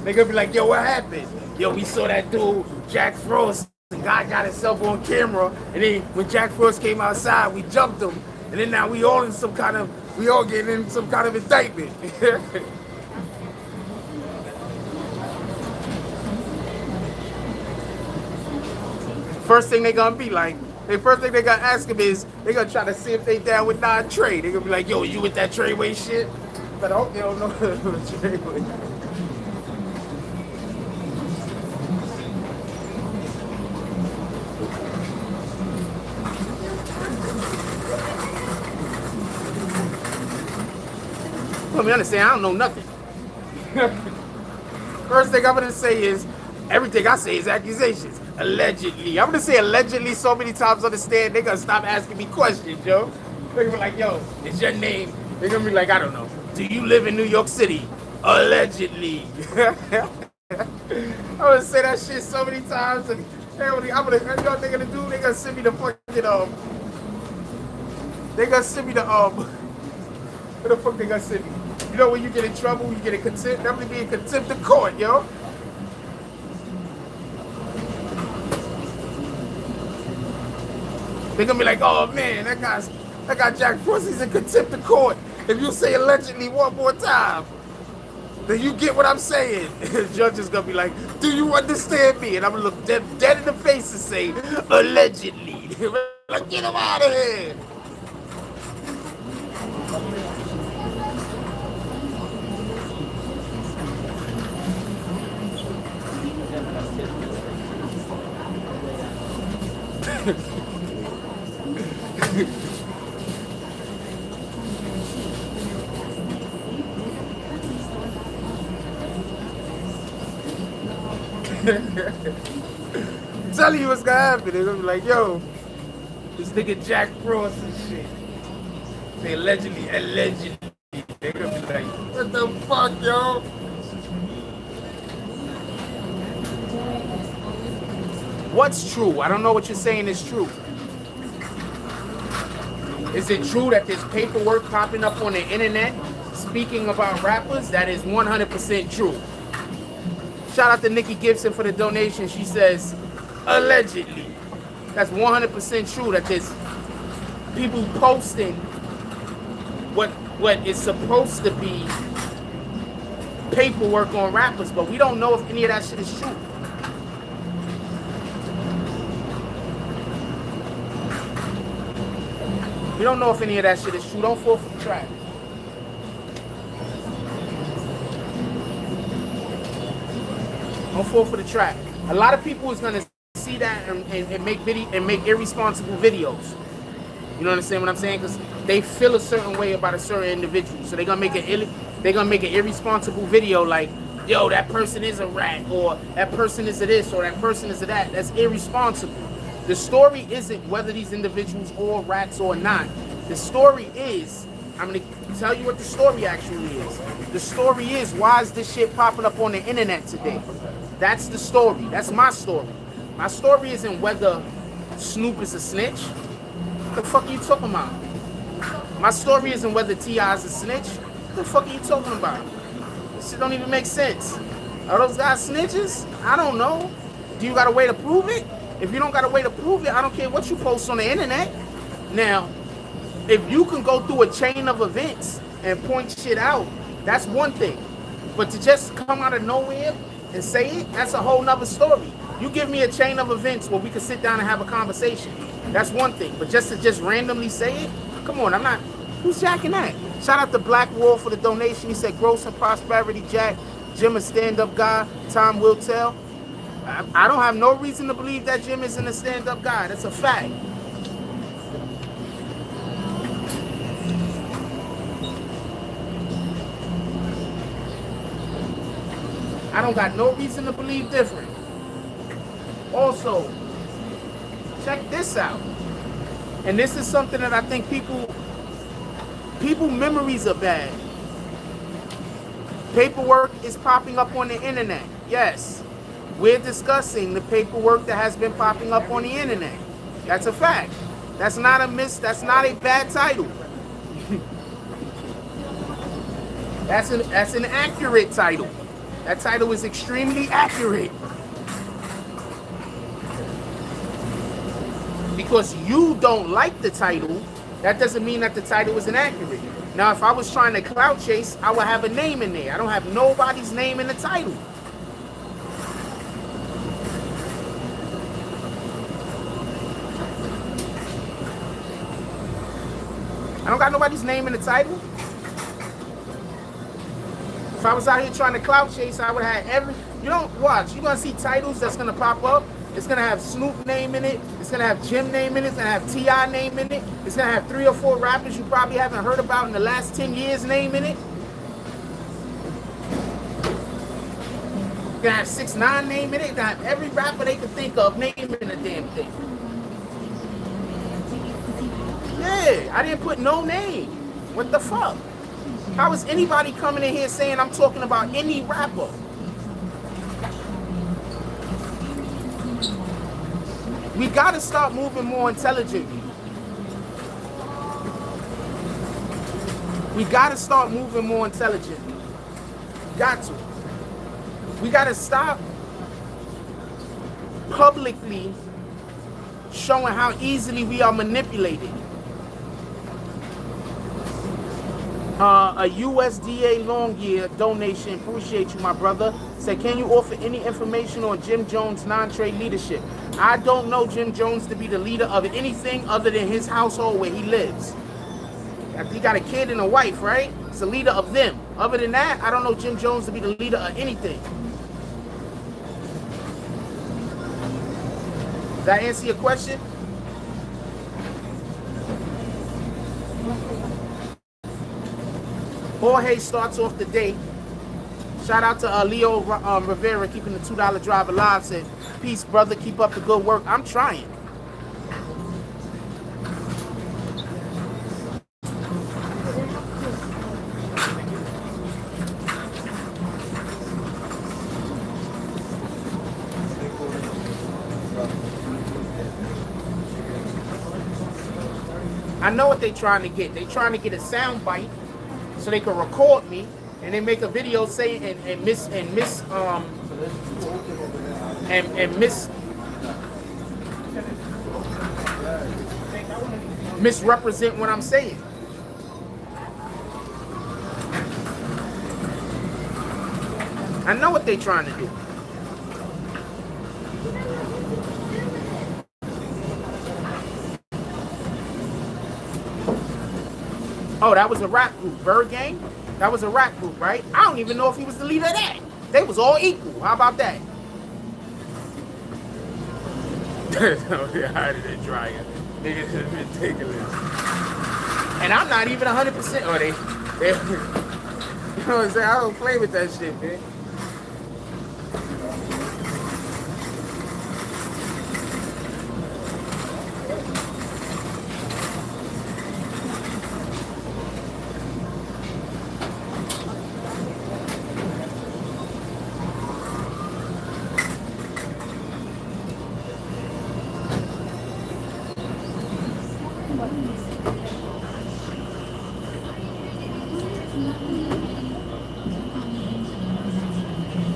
They gonna be like, yo, what happened? Yo, we saw that dude, Jack Frost. The guy got himself on camera, and then when Jack Frost came outside, we jumped him, and then now we all getting in some kind of indictment. First thing they gonna be like, the first thing they gonna ask him is, they gonna try to see if they down with non-Trey. They gonna be like, yo, you with that Treyway shit? But I hope they don't know Treyway. Let me understand, I don't know nothing. First thing I'm gonna say is, everything I say is accusations. Allegedly. I'm gonna say allegedly so many times on the stand, they're gonna stop asking me questions, yo. They're gonna be like, yo, is your name? They're gonna be like, I don't know. Do you live in New York City? Allegedly. I'm gonna say that shit so many times, and you know what they're gonna do? They're gonna send me the fucking, they're gonna send me the, what the fuck they gonna send me? You know when you get in trouble, you get a contempt, that would be a contempt of court, yo. They're gonna be like, oh man, that guy Jack Frost, he's in contempt of court. If you say allegedly one more time, then you get what I'm saying. The judge is gonna be like, do you understand me? And I'm gonna look dead in the face and say, allegedly. Like, get him out of here. Tell you what's gonna happen. They're gonna be like, yo, this nigga Jack Frost and shit. They allegedly. They're gonna be like, what the fuck, yo? What's true? I don't know what you're saying is true. Is it true that there's paperwork popping up on the internet speaking about rappers? That is 100% true. Shout out to Nikki Gibson for the donation. She says, allegedly. That's 100% true that there's people posting what is supposed to be paperwork on rappers, but we don't know if any of that shit is true. We don't know if any of that shit is true. Don't fall for the trap. Don't fall for the trap. A lot of people is gonna see that and make irresponsible videos. You know what I'm saying? Because they feel a certain way about a certain individual, so they're gonna make an irresponsible video like, yo, that person is a rat, or that person is a this, or that person is a that. That's irresponsible. The story isn't whether these individuals are rats or not. The story is, I'm going to tell you what the story actually is. The story is, why is this shit popping up on the internet today? That's the story. That's my story. My story isn't whether Snoop is a snitch? What the fuck are you talking about? My story isn't whether T.I. is a snitch. What the fuck are you talking about? This shit don't even make sense. Are those guys snitches? I don't know. Do you got a way to prove it? If you don't got a way to prove it, I don't care what you post on the internet. Now, if you can go through a chain of events and point shit out, that's one thing. But to just come out of nowhere and say it, that's a whole nother story. You give me a chain of events where we can sit down and have a conversation. That's one thing. But just to randomly say it, come on, I'm not. Who's jacking that? Shout out to Black Wall for the donation. He said, growth and prosperity, Jack. Jim, a stand-up guy. Time will tell. I don't have no reason to believe that Jim isn't a stand-up guy. That's a fact. I don't got no reason to believe different. Also, check this out. And this is something that I think people memories are bad. Paperwork is popping up on the internet. Yes, we're discussing the paperwork that has been popping up on the internet. That's a fact. That's not a bad title. That's an accurate title. That title is extremely accurate. Because you don't like the title, that doesn't mean that the title is inaccurate. Now, if I was trying to clout chase, I would have a name in there. I don't have nobody's name in the title. I don't got nobody's name in the title. If I was out here trying to clout chase, I would have every... You don't watch. You're going to see titles that's going to pop up. It's going to have Snoop name in it. It's going to have Jim name in it. It's going to have T.I. name in it. It's going to have 3 or 4 rappers you probably haven't heard about in the last 10 years name in it. It's going to have 6ix9ine name in it. It's going to have every rapper they can think of name in the damn thing. Yeah, I didn't put no name. What the fuck? How is anybody coming in here saying I'm talking about any rapper? We gotta start moving more intelligently. We gotta start moving more intelligently. Got to. We gotta stop publicly showing how easily we are manipulated. A USDA long year donation, appreciate you, my brother. Said, can you offer any information on Jim Jones' non-trade leadership? I don't know Jim Jones to be the leader of anything other than his household where he lives. He got a kid and a wife, right? He's the leader of them. Other than that, I don't know Jim Jones to be the leader of anything. Does that answer your question? Jorge starts off the day. Shout out to Leo Rivera keeping the $2 drive alive. Said, peace, brother. Keep up the good work. I'm trying. I know what they're trying to get. They're trying to get a sound bite so they can record me and then make a video saying and misrepresent what I'm saying. I know what they're trying to do. Oh, that was a rap group, Bird Gang? That was a rap group, right? I don't even know if he was the leader of that. They was all equal. How about that? How did they try it? Niggas is ridiculous. And I'm not even 100%. Oh, they you know what I'm saying? I don't play with that shit, man.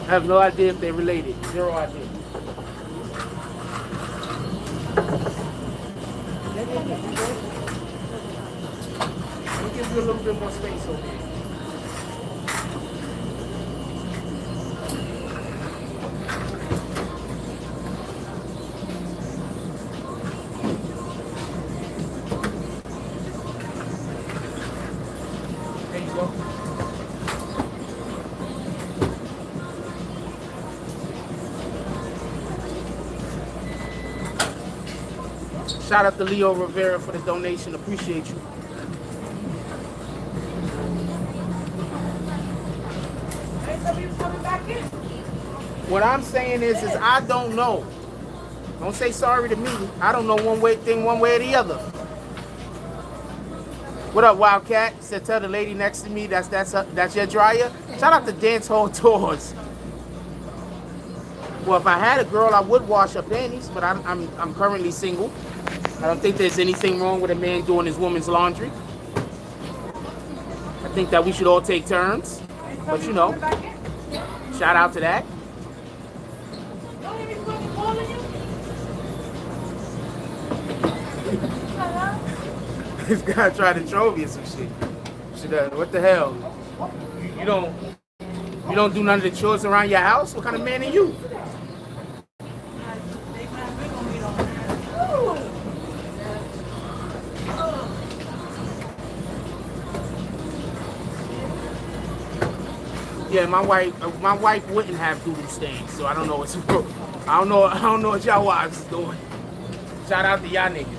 I have no idea if they're related. Zero idea. We'll give you a little bit more space over here. There you go. Shout out to Leo Rivera for the donation. Appreciate you. What I'm saying is I don't know. Don't say sorry to me. I don't know one way or the other. What up, Wildcat? Said tell the lady next to me that's your dryer. Shout out to Dance Hall Tours. Well, if I had a girl, I would wash her panties, but I'm currently single. I don't think there's anything wrong with a man doing his woman's laundry. I think that we should all take turns. But you know, shout out to that. This guy tried to troll me or some shit. What the hell? You don't do none of the chores around your house? What kind of man are you? Yeah, my wife wouldn't have doodle stains, so I don't know what's I don't know what y'all wives is doing. Shout out to y'all niggas.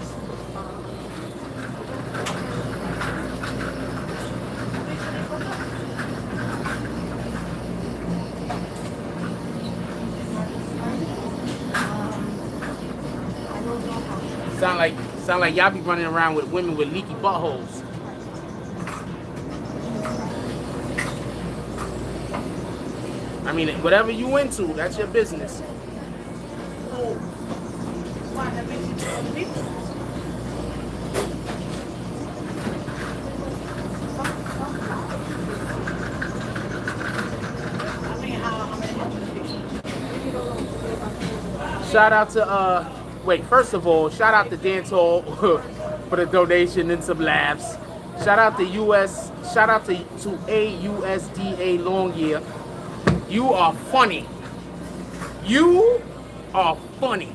Sound like y'all be running around with women with leaky buttholes. I mean, whatever you into, that's your business. Shout out to wait, first of all, shout out to Dance Hall for the donation and some laughs. Shout out to AUSDA Longyear. You are funny. You are funny.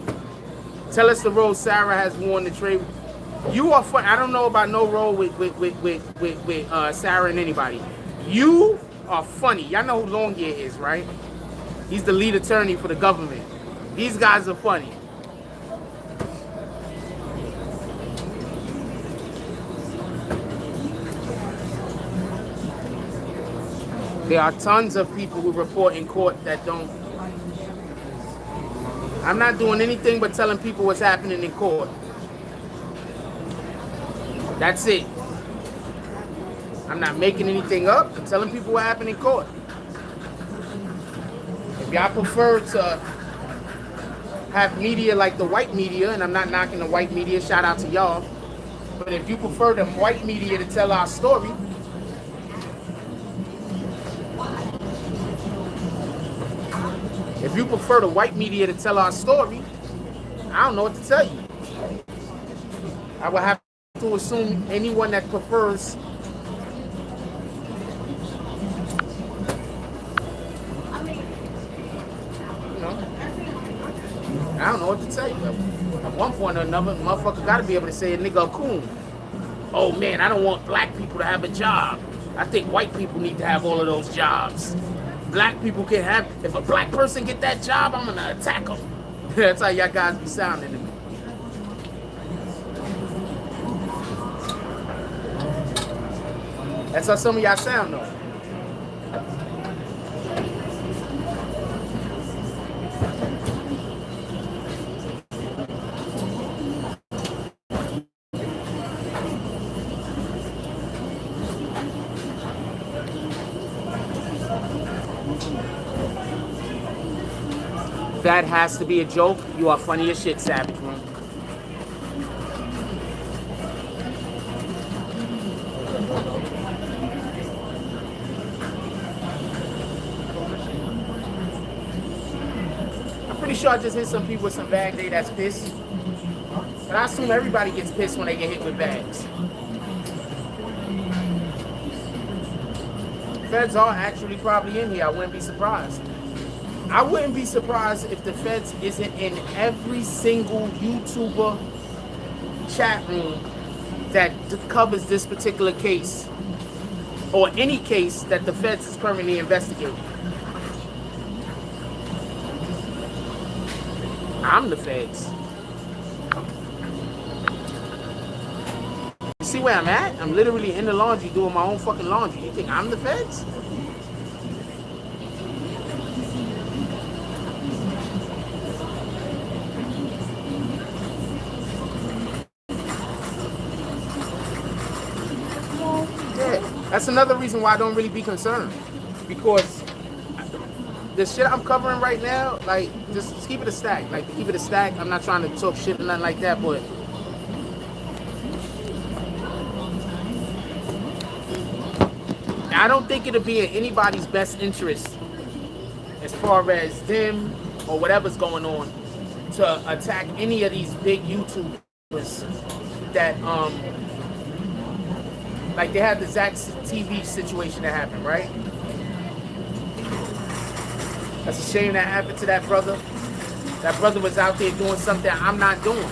Tell us the role Sarah has worn the trade. You are funny. I don't know about no role with Sarah and anybody. You are funny. Y'all know who Longyear is, right? He's the lead attorney for the government. These guys are funny. There are tons of people who report in court that don't. I'm not doing anything but telling people what's happening in court. That's it. I'm not making anything up. I'm telling people what happened in court. If y'all prefer to have media like the white media, and I'm not knocking the white media, shout out to y'all. But if you prefer the white media to tell our story, if you prefer the white media to tell our story, I don't know what to tell you. I would have to assume anyone that prefers I don't know what to tell you. At one point or another, motherfucker got to be able to say a nigga a coon. Oh man, I don't want black people to have a job. I think white people need to have all of those jobs. Black people can have, if a black person get that job, I'm gonna attack them. That's how y'all guys be sounding to me. That's how some of y'all sound though. That has to be a joke. You are funny as shit, Savage Room. sure I just hit some people with some bags today that's pissed. But I assume everybody gets pissed when they get hit with bags. Feds are actually probably in here. I wouldn't be surprised. I wouldn't be surprised if the feds isn't in every single YouTuber chat room that covers this particular case, or any case that the feds is currently investigating. I'm the feds. You see where I'm at? I'm literally in the laundry doing my own fucking laundry. You think I'm the feds? That's another reason why I don't really be concerned, because the shit I'm covering right now, like, just keep it a stack. Like, keep it a stack. I'm not trying to talk shit or nothing like that, but I don't think it'll be in anybody's best interest, as far as them or whatever's going on, to attack any of these big YouTubers that like they had the Zach TV situation that happened, right? That's a shame that happened to that brother. That brother was out there doing something I'm not doing.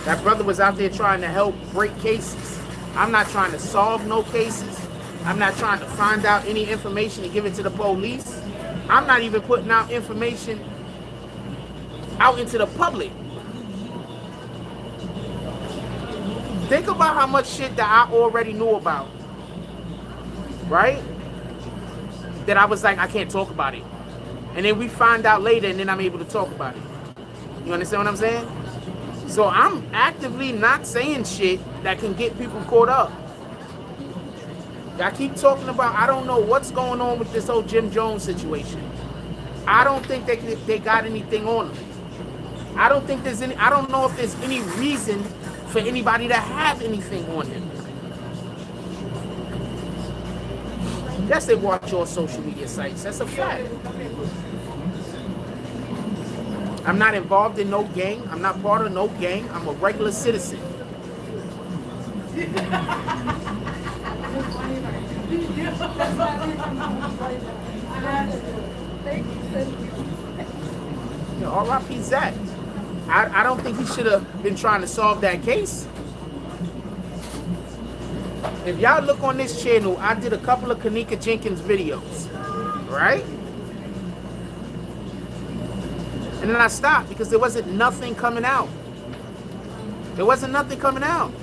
That brother was out there trying to help break cases. I'm not trying to solve no cases. I'm not trying to find out any information and give it to the police. I'm not even putting out information out into the public. Think about how much shit that I already knew about, right? That I was like, I can't talk about it. And then we find out later, and then I'm able to talk about it. You understand what I'm saying? So I'm actively not saying shit that can get people caught up. I keep talking about, I don't know what's going on with this whole Jim Jones situation. I don't think they got anything on them. I don't think there's any, I don't know if there's any reason for anybody to have anything on him. Yes, they watch your social media sites. That's a fact. I'm not involved in no gang. I'm not part of no gang. I'm a regular citizen. You know, R.I.P. Zach. I don't think he should have been trying to solve that case. If y'all look on this channel, I did a couple of Kanika Jenkins videos, right? And then I stopped because there wasn't nothing coming out. There wasn't nothing coming out.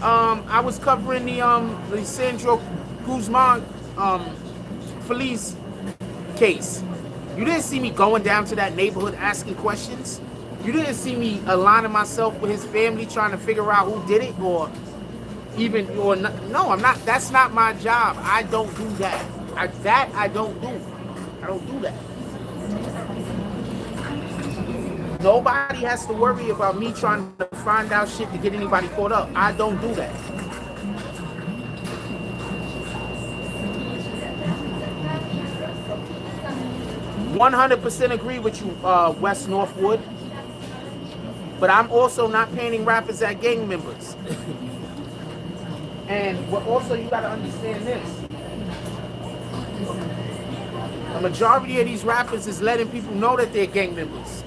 I was covering the Sandro Guzman Feliz case. You didn't see me going down to that neighborhood asking questions. You didn't see me aligning myself with his family trying to figure out who did it, or no, I'm not. That's not my job. I don't do that. I don't do. I don't do that. Nobody has to worry about me trying to find out shit to get anybody caught up. I don't do that. %, agree with you, West Northwood. But I'm also not painting rappers as gang members. And what also you gotta understand this. The majority of these rappers is letting people know that they're gang members.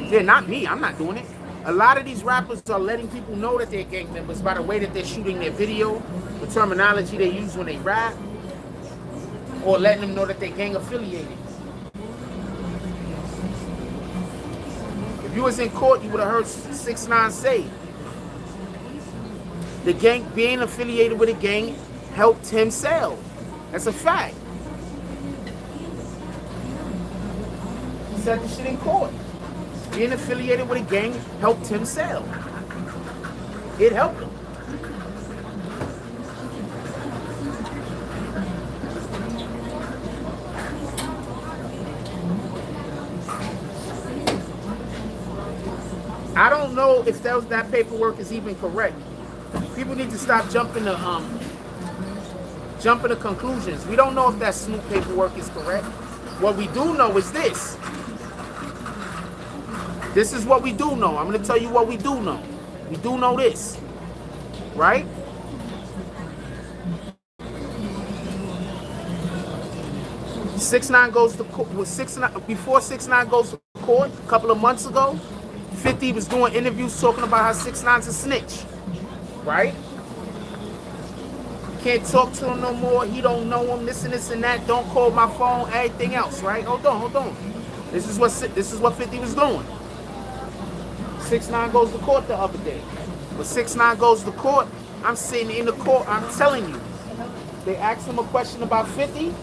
They're not me, I'm not doing it. A lot of these rappers are letting people know that they're gang members by the way that they're shooting their video, the terminology they use when they rap, or letting them know that they're gang affiliated. If you was in court, you would have heard 6ix9ine say the gang, being affiliated with a gang, helped him sell. That's a fact. He said this shit in court. Being affiliated with a gang helped him sell. It helped him. I don't know if that paperwork is even correct. People need to stop jumping to conclusions. We don't know if that Snoop paperwork is correct. What we do know is this. This is what we do know. I'm going to tell you what we do know. We do know this, right? goes to court. Before 6ix9ine goes to court a couple of months ago, 50 was doing interviews talking about how 6ix9ine's a snitch, right? Can't talk to him no more. He don't know him. This and that. Don't call my phone. Everything else, right? Hold on. This is what 50 was doing. 6ix9ine goes to court the other day. When 6ix9ine goes to court, I'm sitting in the court. I'm telling you, they asked him a question about 50.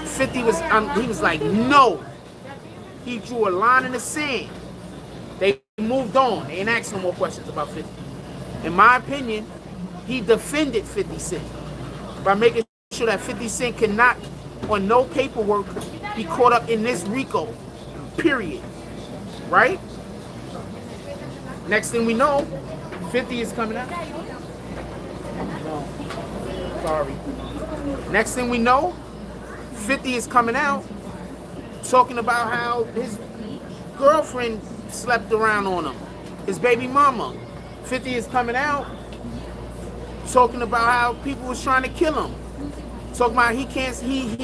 50 was he was like, no. He drew a line in the sand. They moved on. They ain't asked no more questions about 50. In my opinion, he defended 50 Cent by making sure that 50 Cent cannot, on no paperwork, be caught up in this RICO. Period. Right? Next thing we know, 50 is coming out. No, sorry. Next thing we know, 50 is coming out talking about how his girlfriend slept around on him, his baby mama. 50 is coming out talking about how people was trying to kill him. Talking about he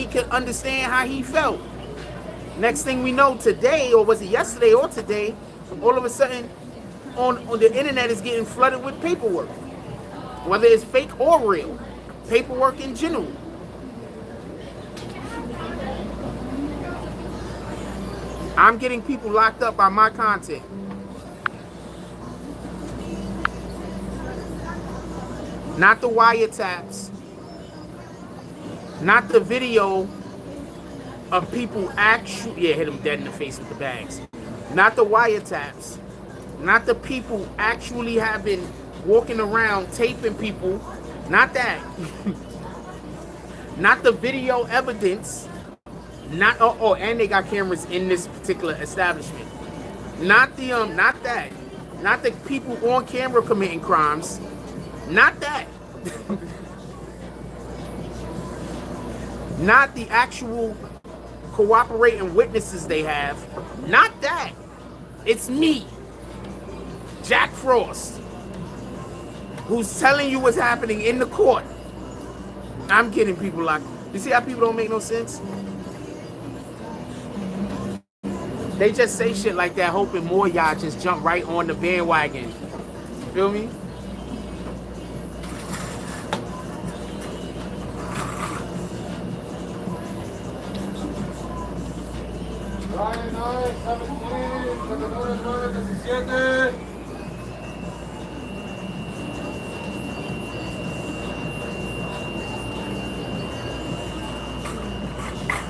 can understand how he felt. Next thing we know today, or was it yesterday or today, all of a sudden on the internet is getting flooded with paperwork. Whether it's fake or real. Paperwork in general. I'm getting people locked up by my content. Not the wiretaps. Not the video of people actually, hit them dead in the face with the bags. Not the wiretaps. Not the people actually walking around taping people. Not that. Not the video evidence. Not and they got cameras in this particular establishment. Not that. Not the people on camera committing crimes. Not that. Not the actual cooperating witnesses they have. Not that. It's me, Jack Frost, who's telling you what's happening in the court. I'm getting people locked. You see how people don't make no sense? They just say shit like that, hoping more y'all just jump right on the bandwagon. Feel me?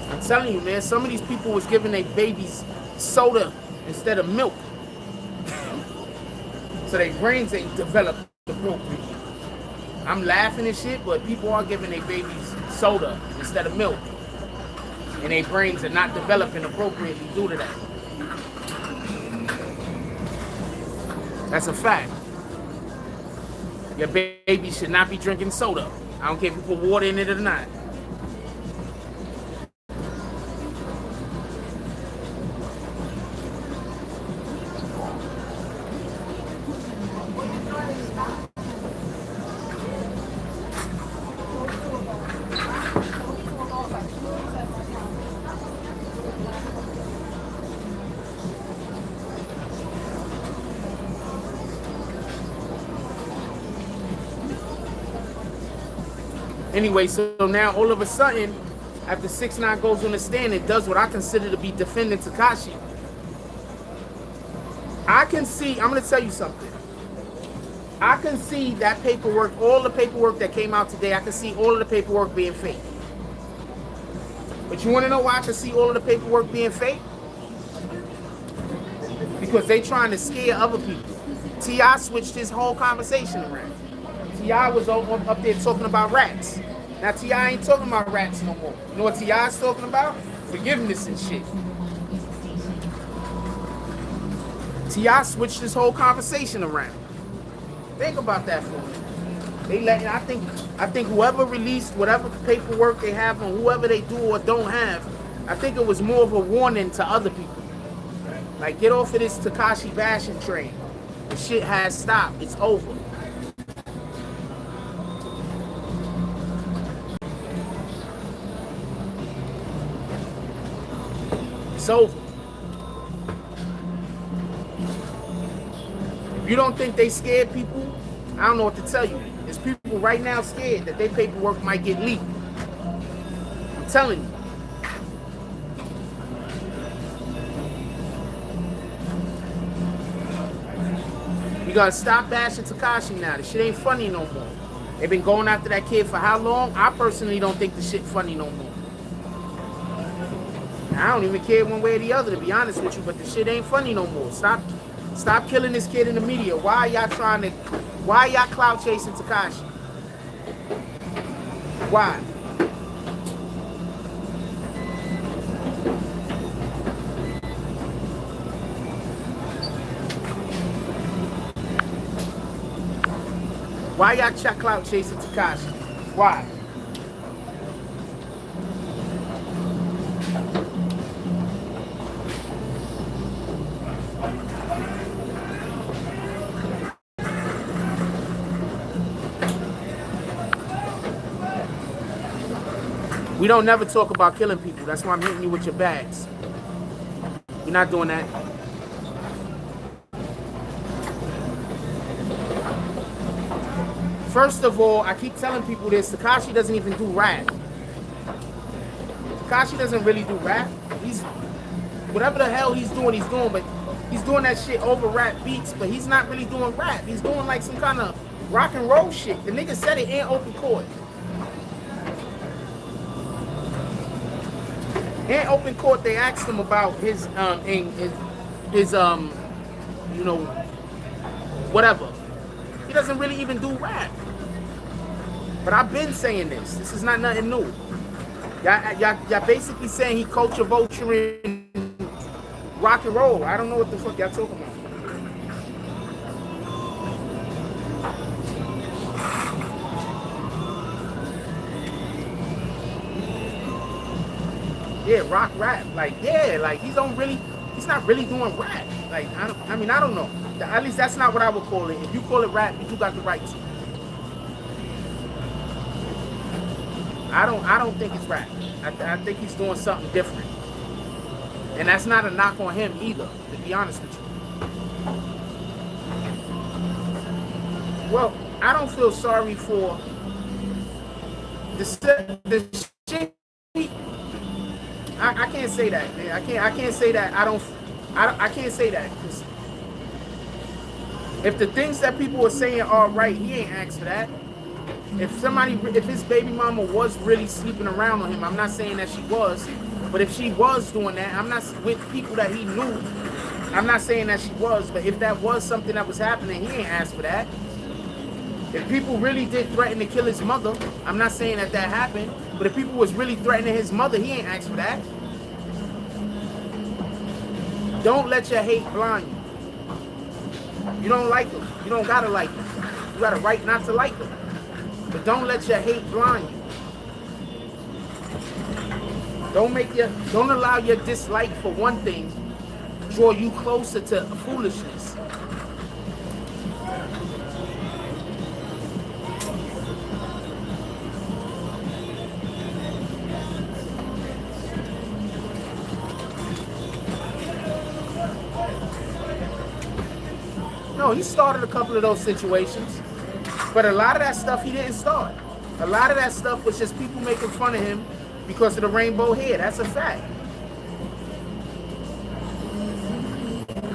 I'm telling you, man, some of these people was giving their babies soda instead of milk. So their brains ain't developed appropriately. I'm laughing and shit, but people are giving their babies soda instead of milk. And their brains are not developing appropriately due to that. That's a fact. Your baby should not be drinking soda. I don't care if you put water in it or not. Anyway, so now all of a sudden, after 6ix9ine goes on the stand and does what I consider to be defending Tekashi, I can see, I'm going to tell you something. I can see that paperwork, all the paperwork that came out today, I can see all of the paperwork being fake. But you want to know why I can see all of the paperwork being fake? Because they trying to scare other people. T.I. switched his whole conversation around. T.I. was up there talking about rats. Now T.I. ain't talking about rats no more. You know what T.I.'s talking about? Forgiveness and shit. T.I. switched his whole conversation around. Think about that for me. I think whoever released whatever paperwork they have on whoever they do or don't have, I think it was more of a warning to other people. Like, get off of this Tekashi bashing train. The shit has stopped. It's over. It's over. If you don't think they scared people, I don't know what to tell you. There's people right now scared that their paperwork might get leaked. I'm telling you. You gotta stop bashing Tekashi now. The shit ain't funny no more. They've been going after that kid for how long? I personally don't think the shit funny no more. I don't even care one way or the other, to be honest with you, but the shit ain't funny no more. Stop killing this kid in the media. Why y'all clout chasing Tekashi? Why? Why y'all clout chasing Tekashi? Why? We don't never talk about killing people. That's why I'm hitting you with your bags. We're not doing that. First of all, I keep telling people this. Tekashi doesn't even do rap. Tekashi doesn't really do rap. He's whatever the hell he's doing, but he's doing that shit over rap beats, but he's not really doing rap. He's doing like some kind of rock and roll shit. The nigga said it in open court. In open court, they asked him about his you know, whatever. He doesn't really even do rap. But I've been saying this. This is not nothing new. Y'all basically saying he culture vulturing rock and roll. I don't know what the fuck y'all talking about. Yeah, rock rap. Like, yeah, like he's not really doing rap. Like, I mean, I don't know. At least that's not what I would call it. If you call it rap, you got the right to. I don't think it's rap. I think he's doing something different. And that's not a knock on him either, to be honest with you. Well, I don't feel sorry for the shit. I can't say that, man. I can't say that. I can't say that, because if the things that people are saying are right, he ain't asked for that. If his baby mama was really sleeping around on him, I'm not saying that she was, but if she was doing that, I'm not with people that he knew. I'm not saying that she was, but if that was something that was happening, he ain't asked for that. If people really did threaten to kill his mother, I'm not saying that happened, but if people was really threatening his mother, he ain't asked for that. Don't let your hate blind you. You don't like him. You don't gotta like him. You got a right not to like him. But don't let your hate blind you. Don't allow your dislike for one thing draw you closer to foolishness. No, he started a couple of those situations. But a lot of that stuff he didn't start. A lot of that stuff was just people making fun of him because of the rainbow hair. That's a fact.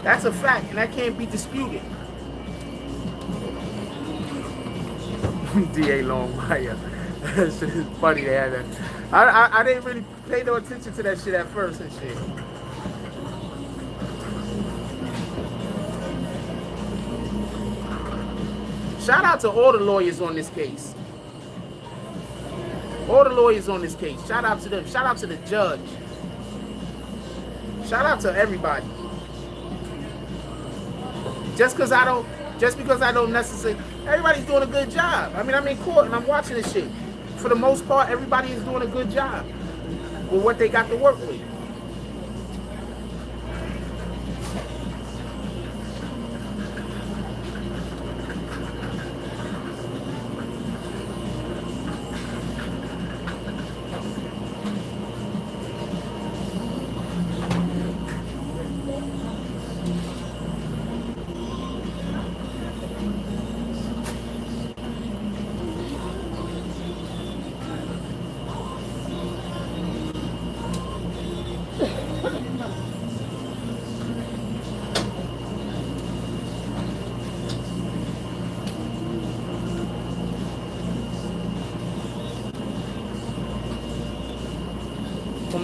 That's a fact, and that can't be disputed. D.A. Longmire. That shit is funny they had that. I didn't really pay no attention to that shit at first and shit. Shout out to all the lawyers on this case. All the lawyers on this case. Shout out to them. Shout out to the judge. Shout out to everybody. Just because I don't necessarily, everybody's doing a good job. I mean, I'm in court and I'm watching this shit. For the most part, everybody is doing a good job with what they got to work with.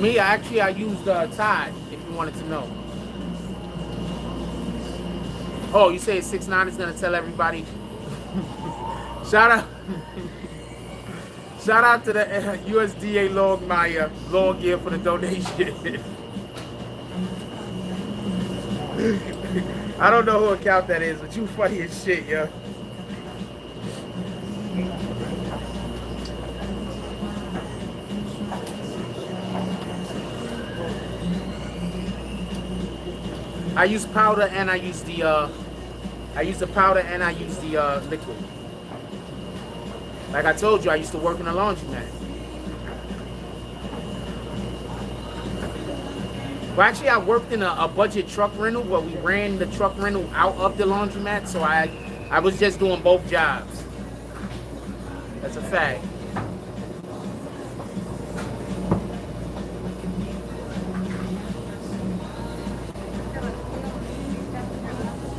me, I used Tide, if you wanted to know. Oh, you say 6ix9ine is gonna tell everybody. Shout out. Shout out to the USDA log gear for the donation. I don't know who account that is, but you funny as shit, yo. I use powder and I use the powder and I use the liquid. Like I told you, I used to work in a laundromat. Well, actually, I worked in a budget truck rental where we ran the truck rental out of the laundromat, so I was just doing both jobs. That's a fact.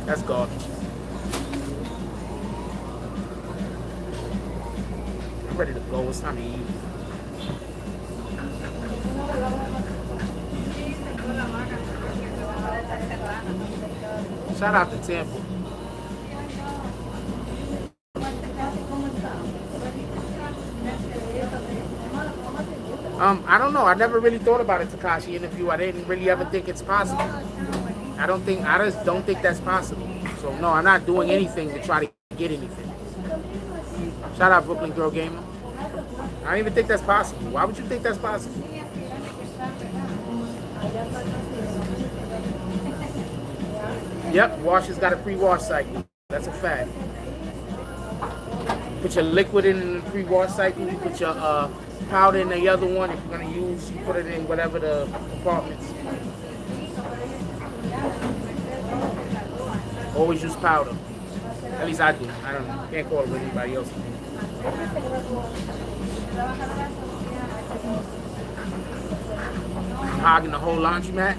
That's garbage. I'm ready to go. It's time to eat. Shout out to Temple. I don't know. I never really thought about a Tekashi interview. I didn't really ever think it's possible. I just don't think that's possible. So no, I'm not doing anything to try to get anything. Shout out Brooklyn Girl Gamer. I don't even think that's possible. Why would you think that's possible? Yep, Wash has got a pre-wash cycle. That's a fact. Put your liquid in the pre-wash cycle. You put your powder in the other one. If you're gonna use, you put it in whatever the compartments. Always use powder. At least I do. I don't know. Can't call it what anybody else. Hogging the whole laundromat.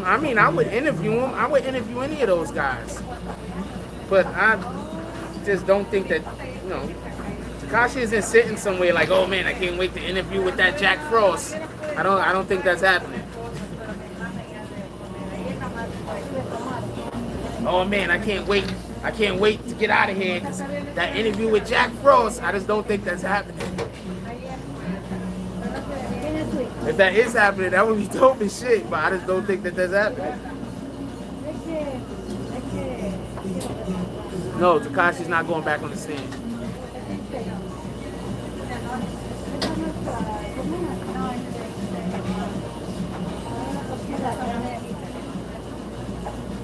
I mean, I would interview him. I would interview any of those guys. But I just don't think that, you know, Tekashi isn't sitting somewhere like, oh man, I can't wait to interview with that Jack Frost. I don't think that's happening. Oh man, I can't wait to get out of here because that interview with Jack Frost, I just don't think that's happening. If that is happening, that would be dope as shit, but I just don't think that that's happening. No, Tekashi's not going back on the scene.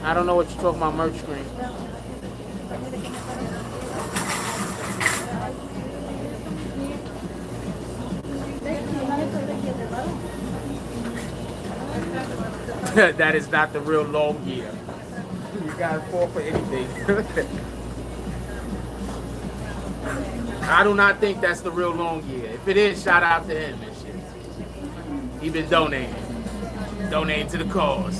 I don't know what you're talking about, merch screen. That is not the real long gear. You gotta fall for anything. I do not think that's the real long gear. If it is, shout out to him and shit. He been donating to the cause.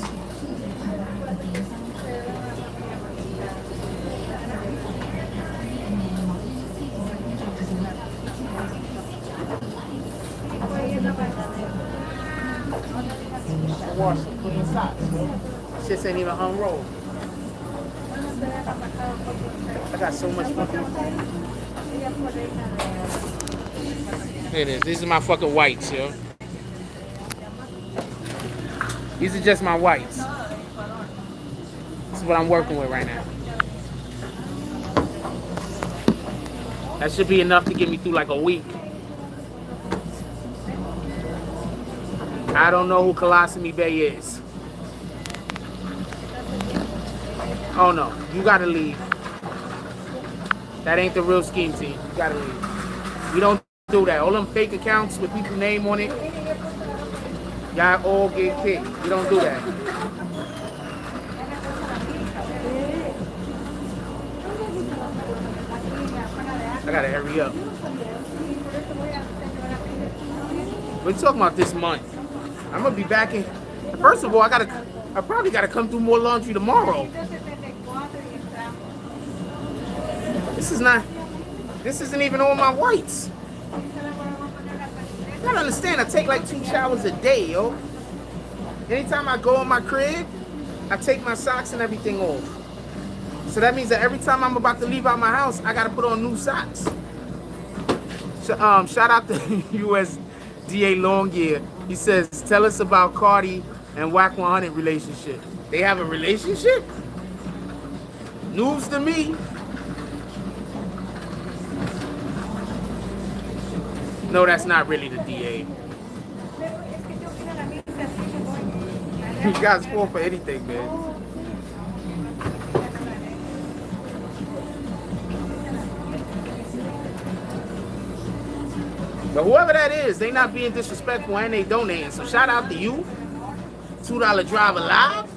Wash some clean socks, bro. Shit ain't even unrolled. I got so much fucking. Here it is. These are my fucking whites, yo. These are just my whites. This is what I'm working with right now. That should be enough to get me through like a week. I don't know who Colossimi Bay is. Oh no, you gotta leave. That ain't the real scheme team. You gotta leave. We don't do that. All them fake accounts with people's name on it, y'all all get kicked. We don't do that. I gotta hurry up. We're talking about this month. I'm gonna be back in. I First of all, I probably gotta come through more laundry tomorrow. This isn't even all my whites. You gotta understand, I take like 2 showers a day, yo. Anytime I go in my crib, I take my socks and everything off. So that means that every time I'm about to leave out my house, I gotta put on new socks. Shout out to USDA Longyear. He says, tell us about Cardi and Whack 100 relationship. They have a relationship? News to me. No, that's not really the DA. You guys fall for anything, man. But whoever that is, they not being disrespectful and they donating. So shout out to you. $2 driver live.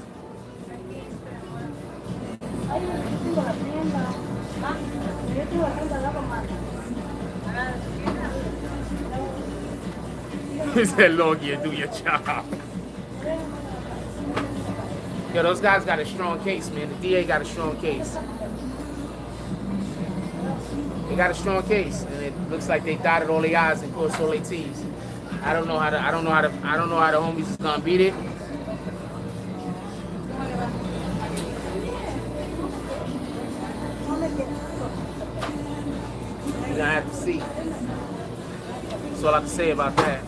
He said, Longyear, do your job. Yo, those guys got a strong case, man. The DA got a strong case. They got a strong case, and it looks like they dotted all the I's and crossed all their T's. I don't know how the homies is gonna beat it. You're gonna have to see. That's all I have to say about that.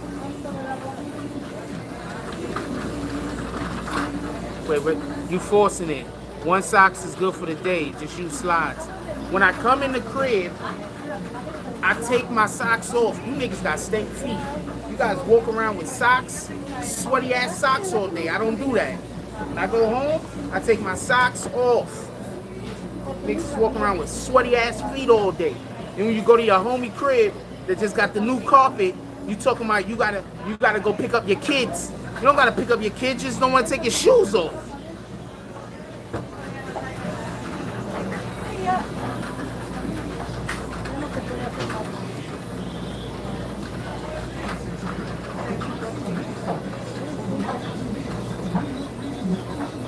Wait, you forcing it. 1 socks is good for the day. Just use slides. When I come in the crib, I take my socks off. You niggas got stank feet. You guys walk around with socks, sweaty ass socks all day. I don't do that. When I go home, I take my socks off. Niggas walk around with sweaty ass feet all day. And when you go to your homie crib that just got the new carpet, you talking about you gotta go pick up your kids. You don't gotta pick up your kids, just don't want to take your shoes off.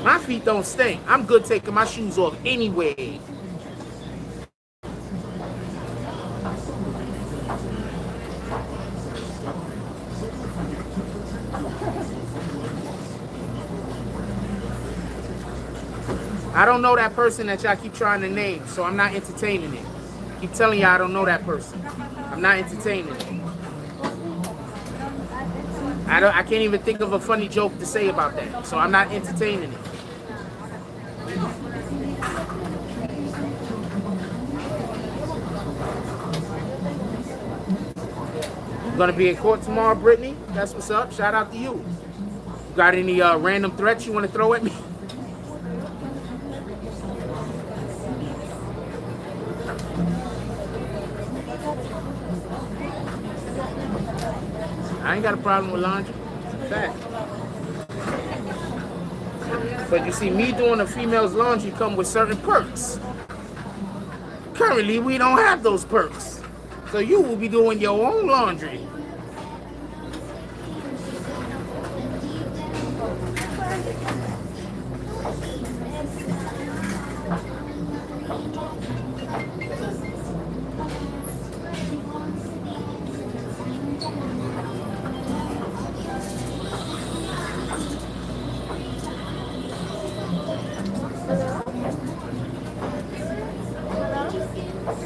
My feet don't stink. I'm good taking my shoes off anyway. I don't know that person that y'all keep trying to name, so I'm not entertaining it. I keep telling y'all I don't know that person. I'm not entertaining it. I can't even think of a funny joke to say about that, so I'm not entertaining it. You gonna be in court tomorrow, Brittany? That's what's up. Shout out to you. Got any random threats you want to throw at me? I ain't got a problem with laundry. It's a fact. But you see, me doing a female's laundry come with certain perks. Currently, we don't have those perks. So you will be doing your own laundry.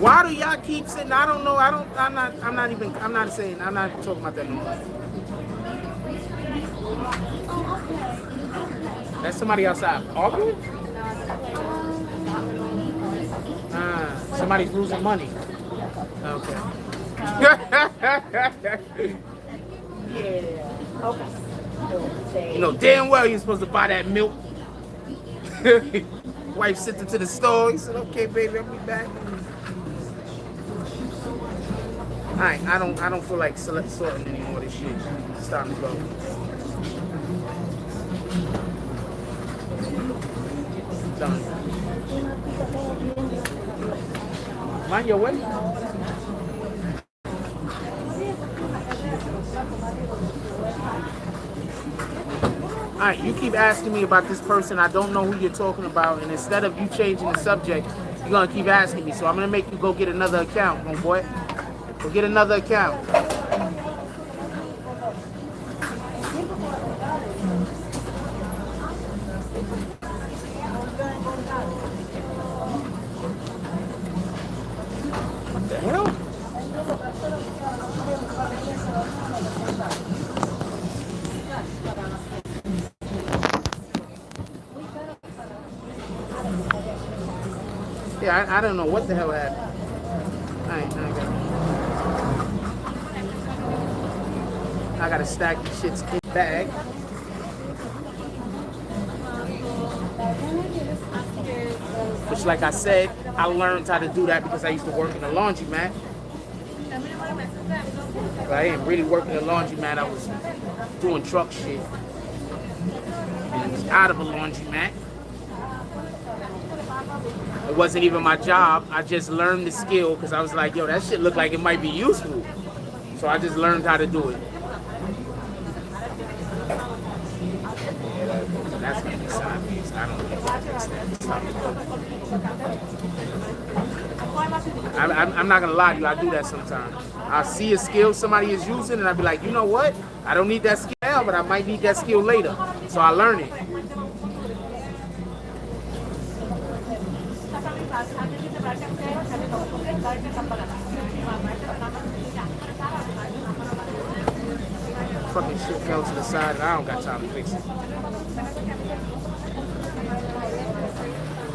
Why do y'all keep saying? I don't know. I'm not talking about that no more. That's somebody outside arguing? Somebody's losing money. Okay. Yeah. Okay. You know damn well you're supposed to buy that milk. Wife sent her to the store. He said, "Okay, baby, I'll be back." Alright, I don't feel like sorting anymore this shit. It's time to go. Done. Mind your way. All right, you keep asking me about this person. I don't know who you're talking about, and instead of you changing the subject, you're gonna keep asking me. So I'm gonna make you go get another account, homeboy. Go get another account. What the hell? Yeah, I don't know what the hell happened. I gotta stack these shits in the bag. Which, like I said, I learned how to do that because I used to work in a laundromat. But I didn't really work in a laundromat. I was doing truck shit. And I was out of a laundromat. It wasn't even my job. I just learned the skill because I was like, yo, that shit looked like it might be useful. So I just learned how to do it. That's gonna be sideways. I don't know. I'm not gonna lie to you. I do that sometimes. I see a skill somebody is using, and I be like, you know what? I don't need that skill now, but I might need that skill later. So I learn it. Fucking shit fell to the side, and I don't got time to fix it.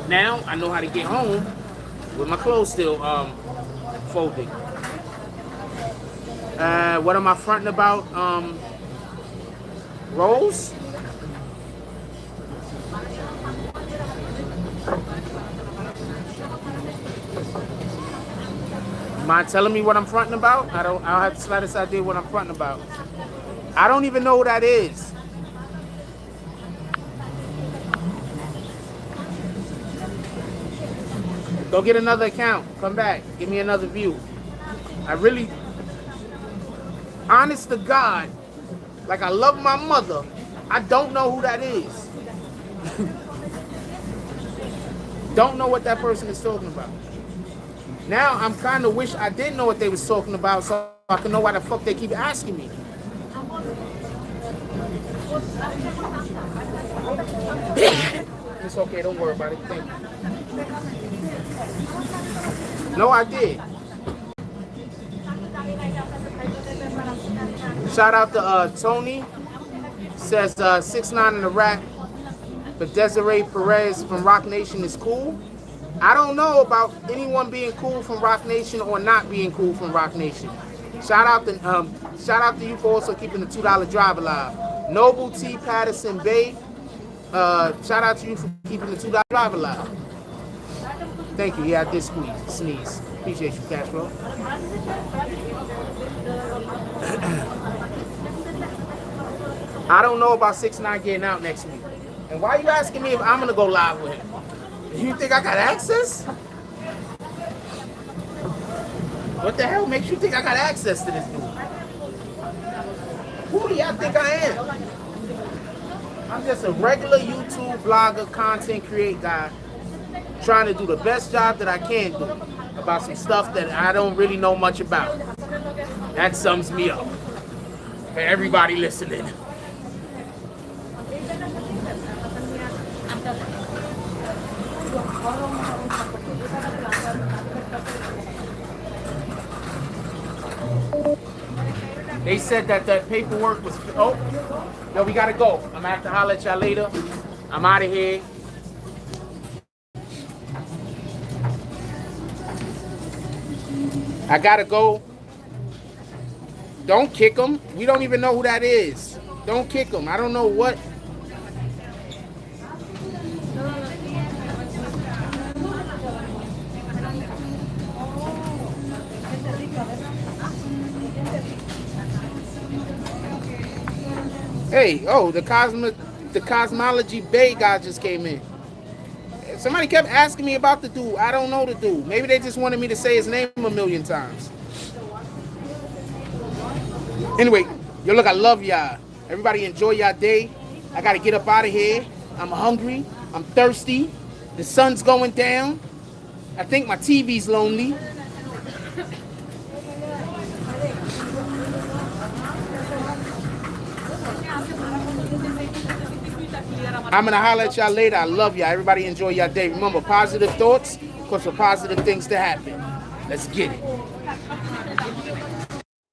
Now I know how to get home with my clothes still folded. What am I fronting about? Rolls? Mind telling me what I'm fronting about? I don't have the slightest idea what I'm fronting about. I don't even know who that is. Go get another account. Come back. Give me another view. I really, honest to God, like I love my mother, I don't know who that is. Don't know what that person is talking about. Now I'm kind of wish I did know what they was talking about so I can know why the fuck they keep asking me. It's okay, don't worry about it. Thank you. No, I did. Shout out to Tony. Says 6ix9ine in the rack. But Desiree Perez from Rock Nation is cool. I don't know about anyone being cool from Rock Nation or not being cool from Rock Nation. Shout out to you for also keeping the $2 drive alive. Noble T. Patterson Bay. Shout out to you for keeping the $2 drive alive. Thank you. Yeah, I did sneeze. Appreciate you, Castro. I don't know about 6ix9ine getting out next week. And why are you asking me if I'm gonna go live with him? You think I got access? What the hell makes you think I got access to this dude? Who do y'all think I am? I'm just a regular YouTube blogger, content creator guy, trying to do the best job that I can do about some stuff that I don't really know much about. That sums me up for everybody listening. They said that paperwork was, oh, yo, we gotta go. I'm gonna have to holler at y'all later. I'm out of here. I gotta go. Don't kick him. We don't even know who that is. Don't kick him. I don't know what. Hey, oh, the Cosmology Bay guy just came in. Somebody kept asking me about the dude. I don't know the dude. Maybe they just wanted me to say his name a million times. Anyway, yo, look, I love y'all. Everybody enjoy y'all day. I got to get up out of here. I'm hungry. I'm thirsty. The sun's going down. I think my TV's lonely. I'm going to holler at y'all later. I love y'all. Everybody enjoy your day. Remember, positive thoughts cause for positive things to happen. Let's get it.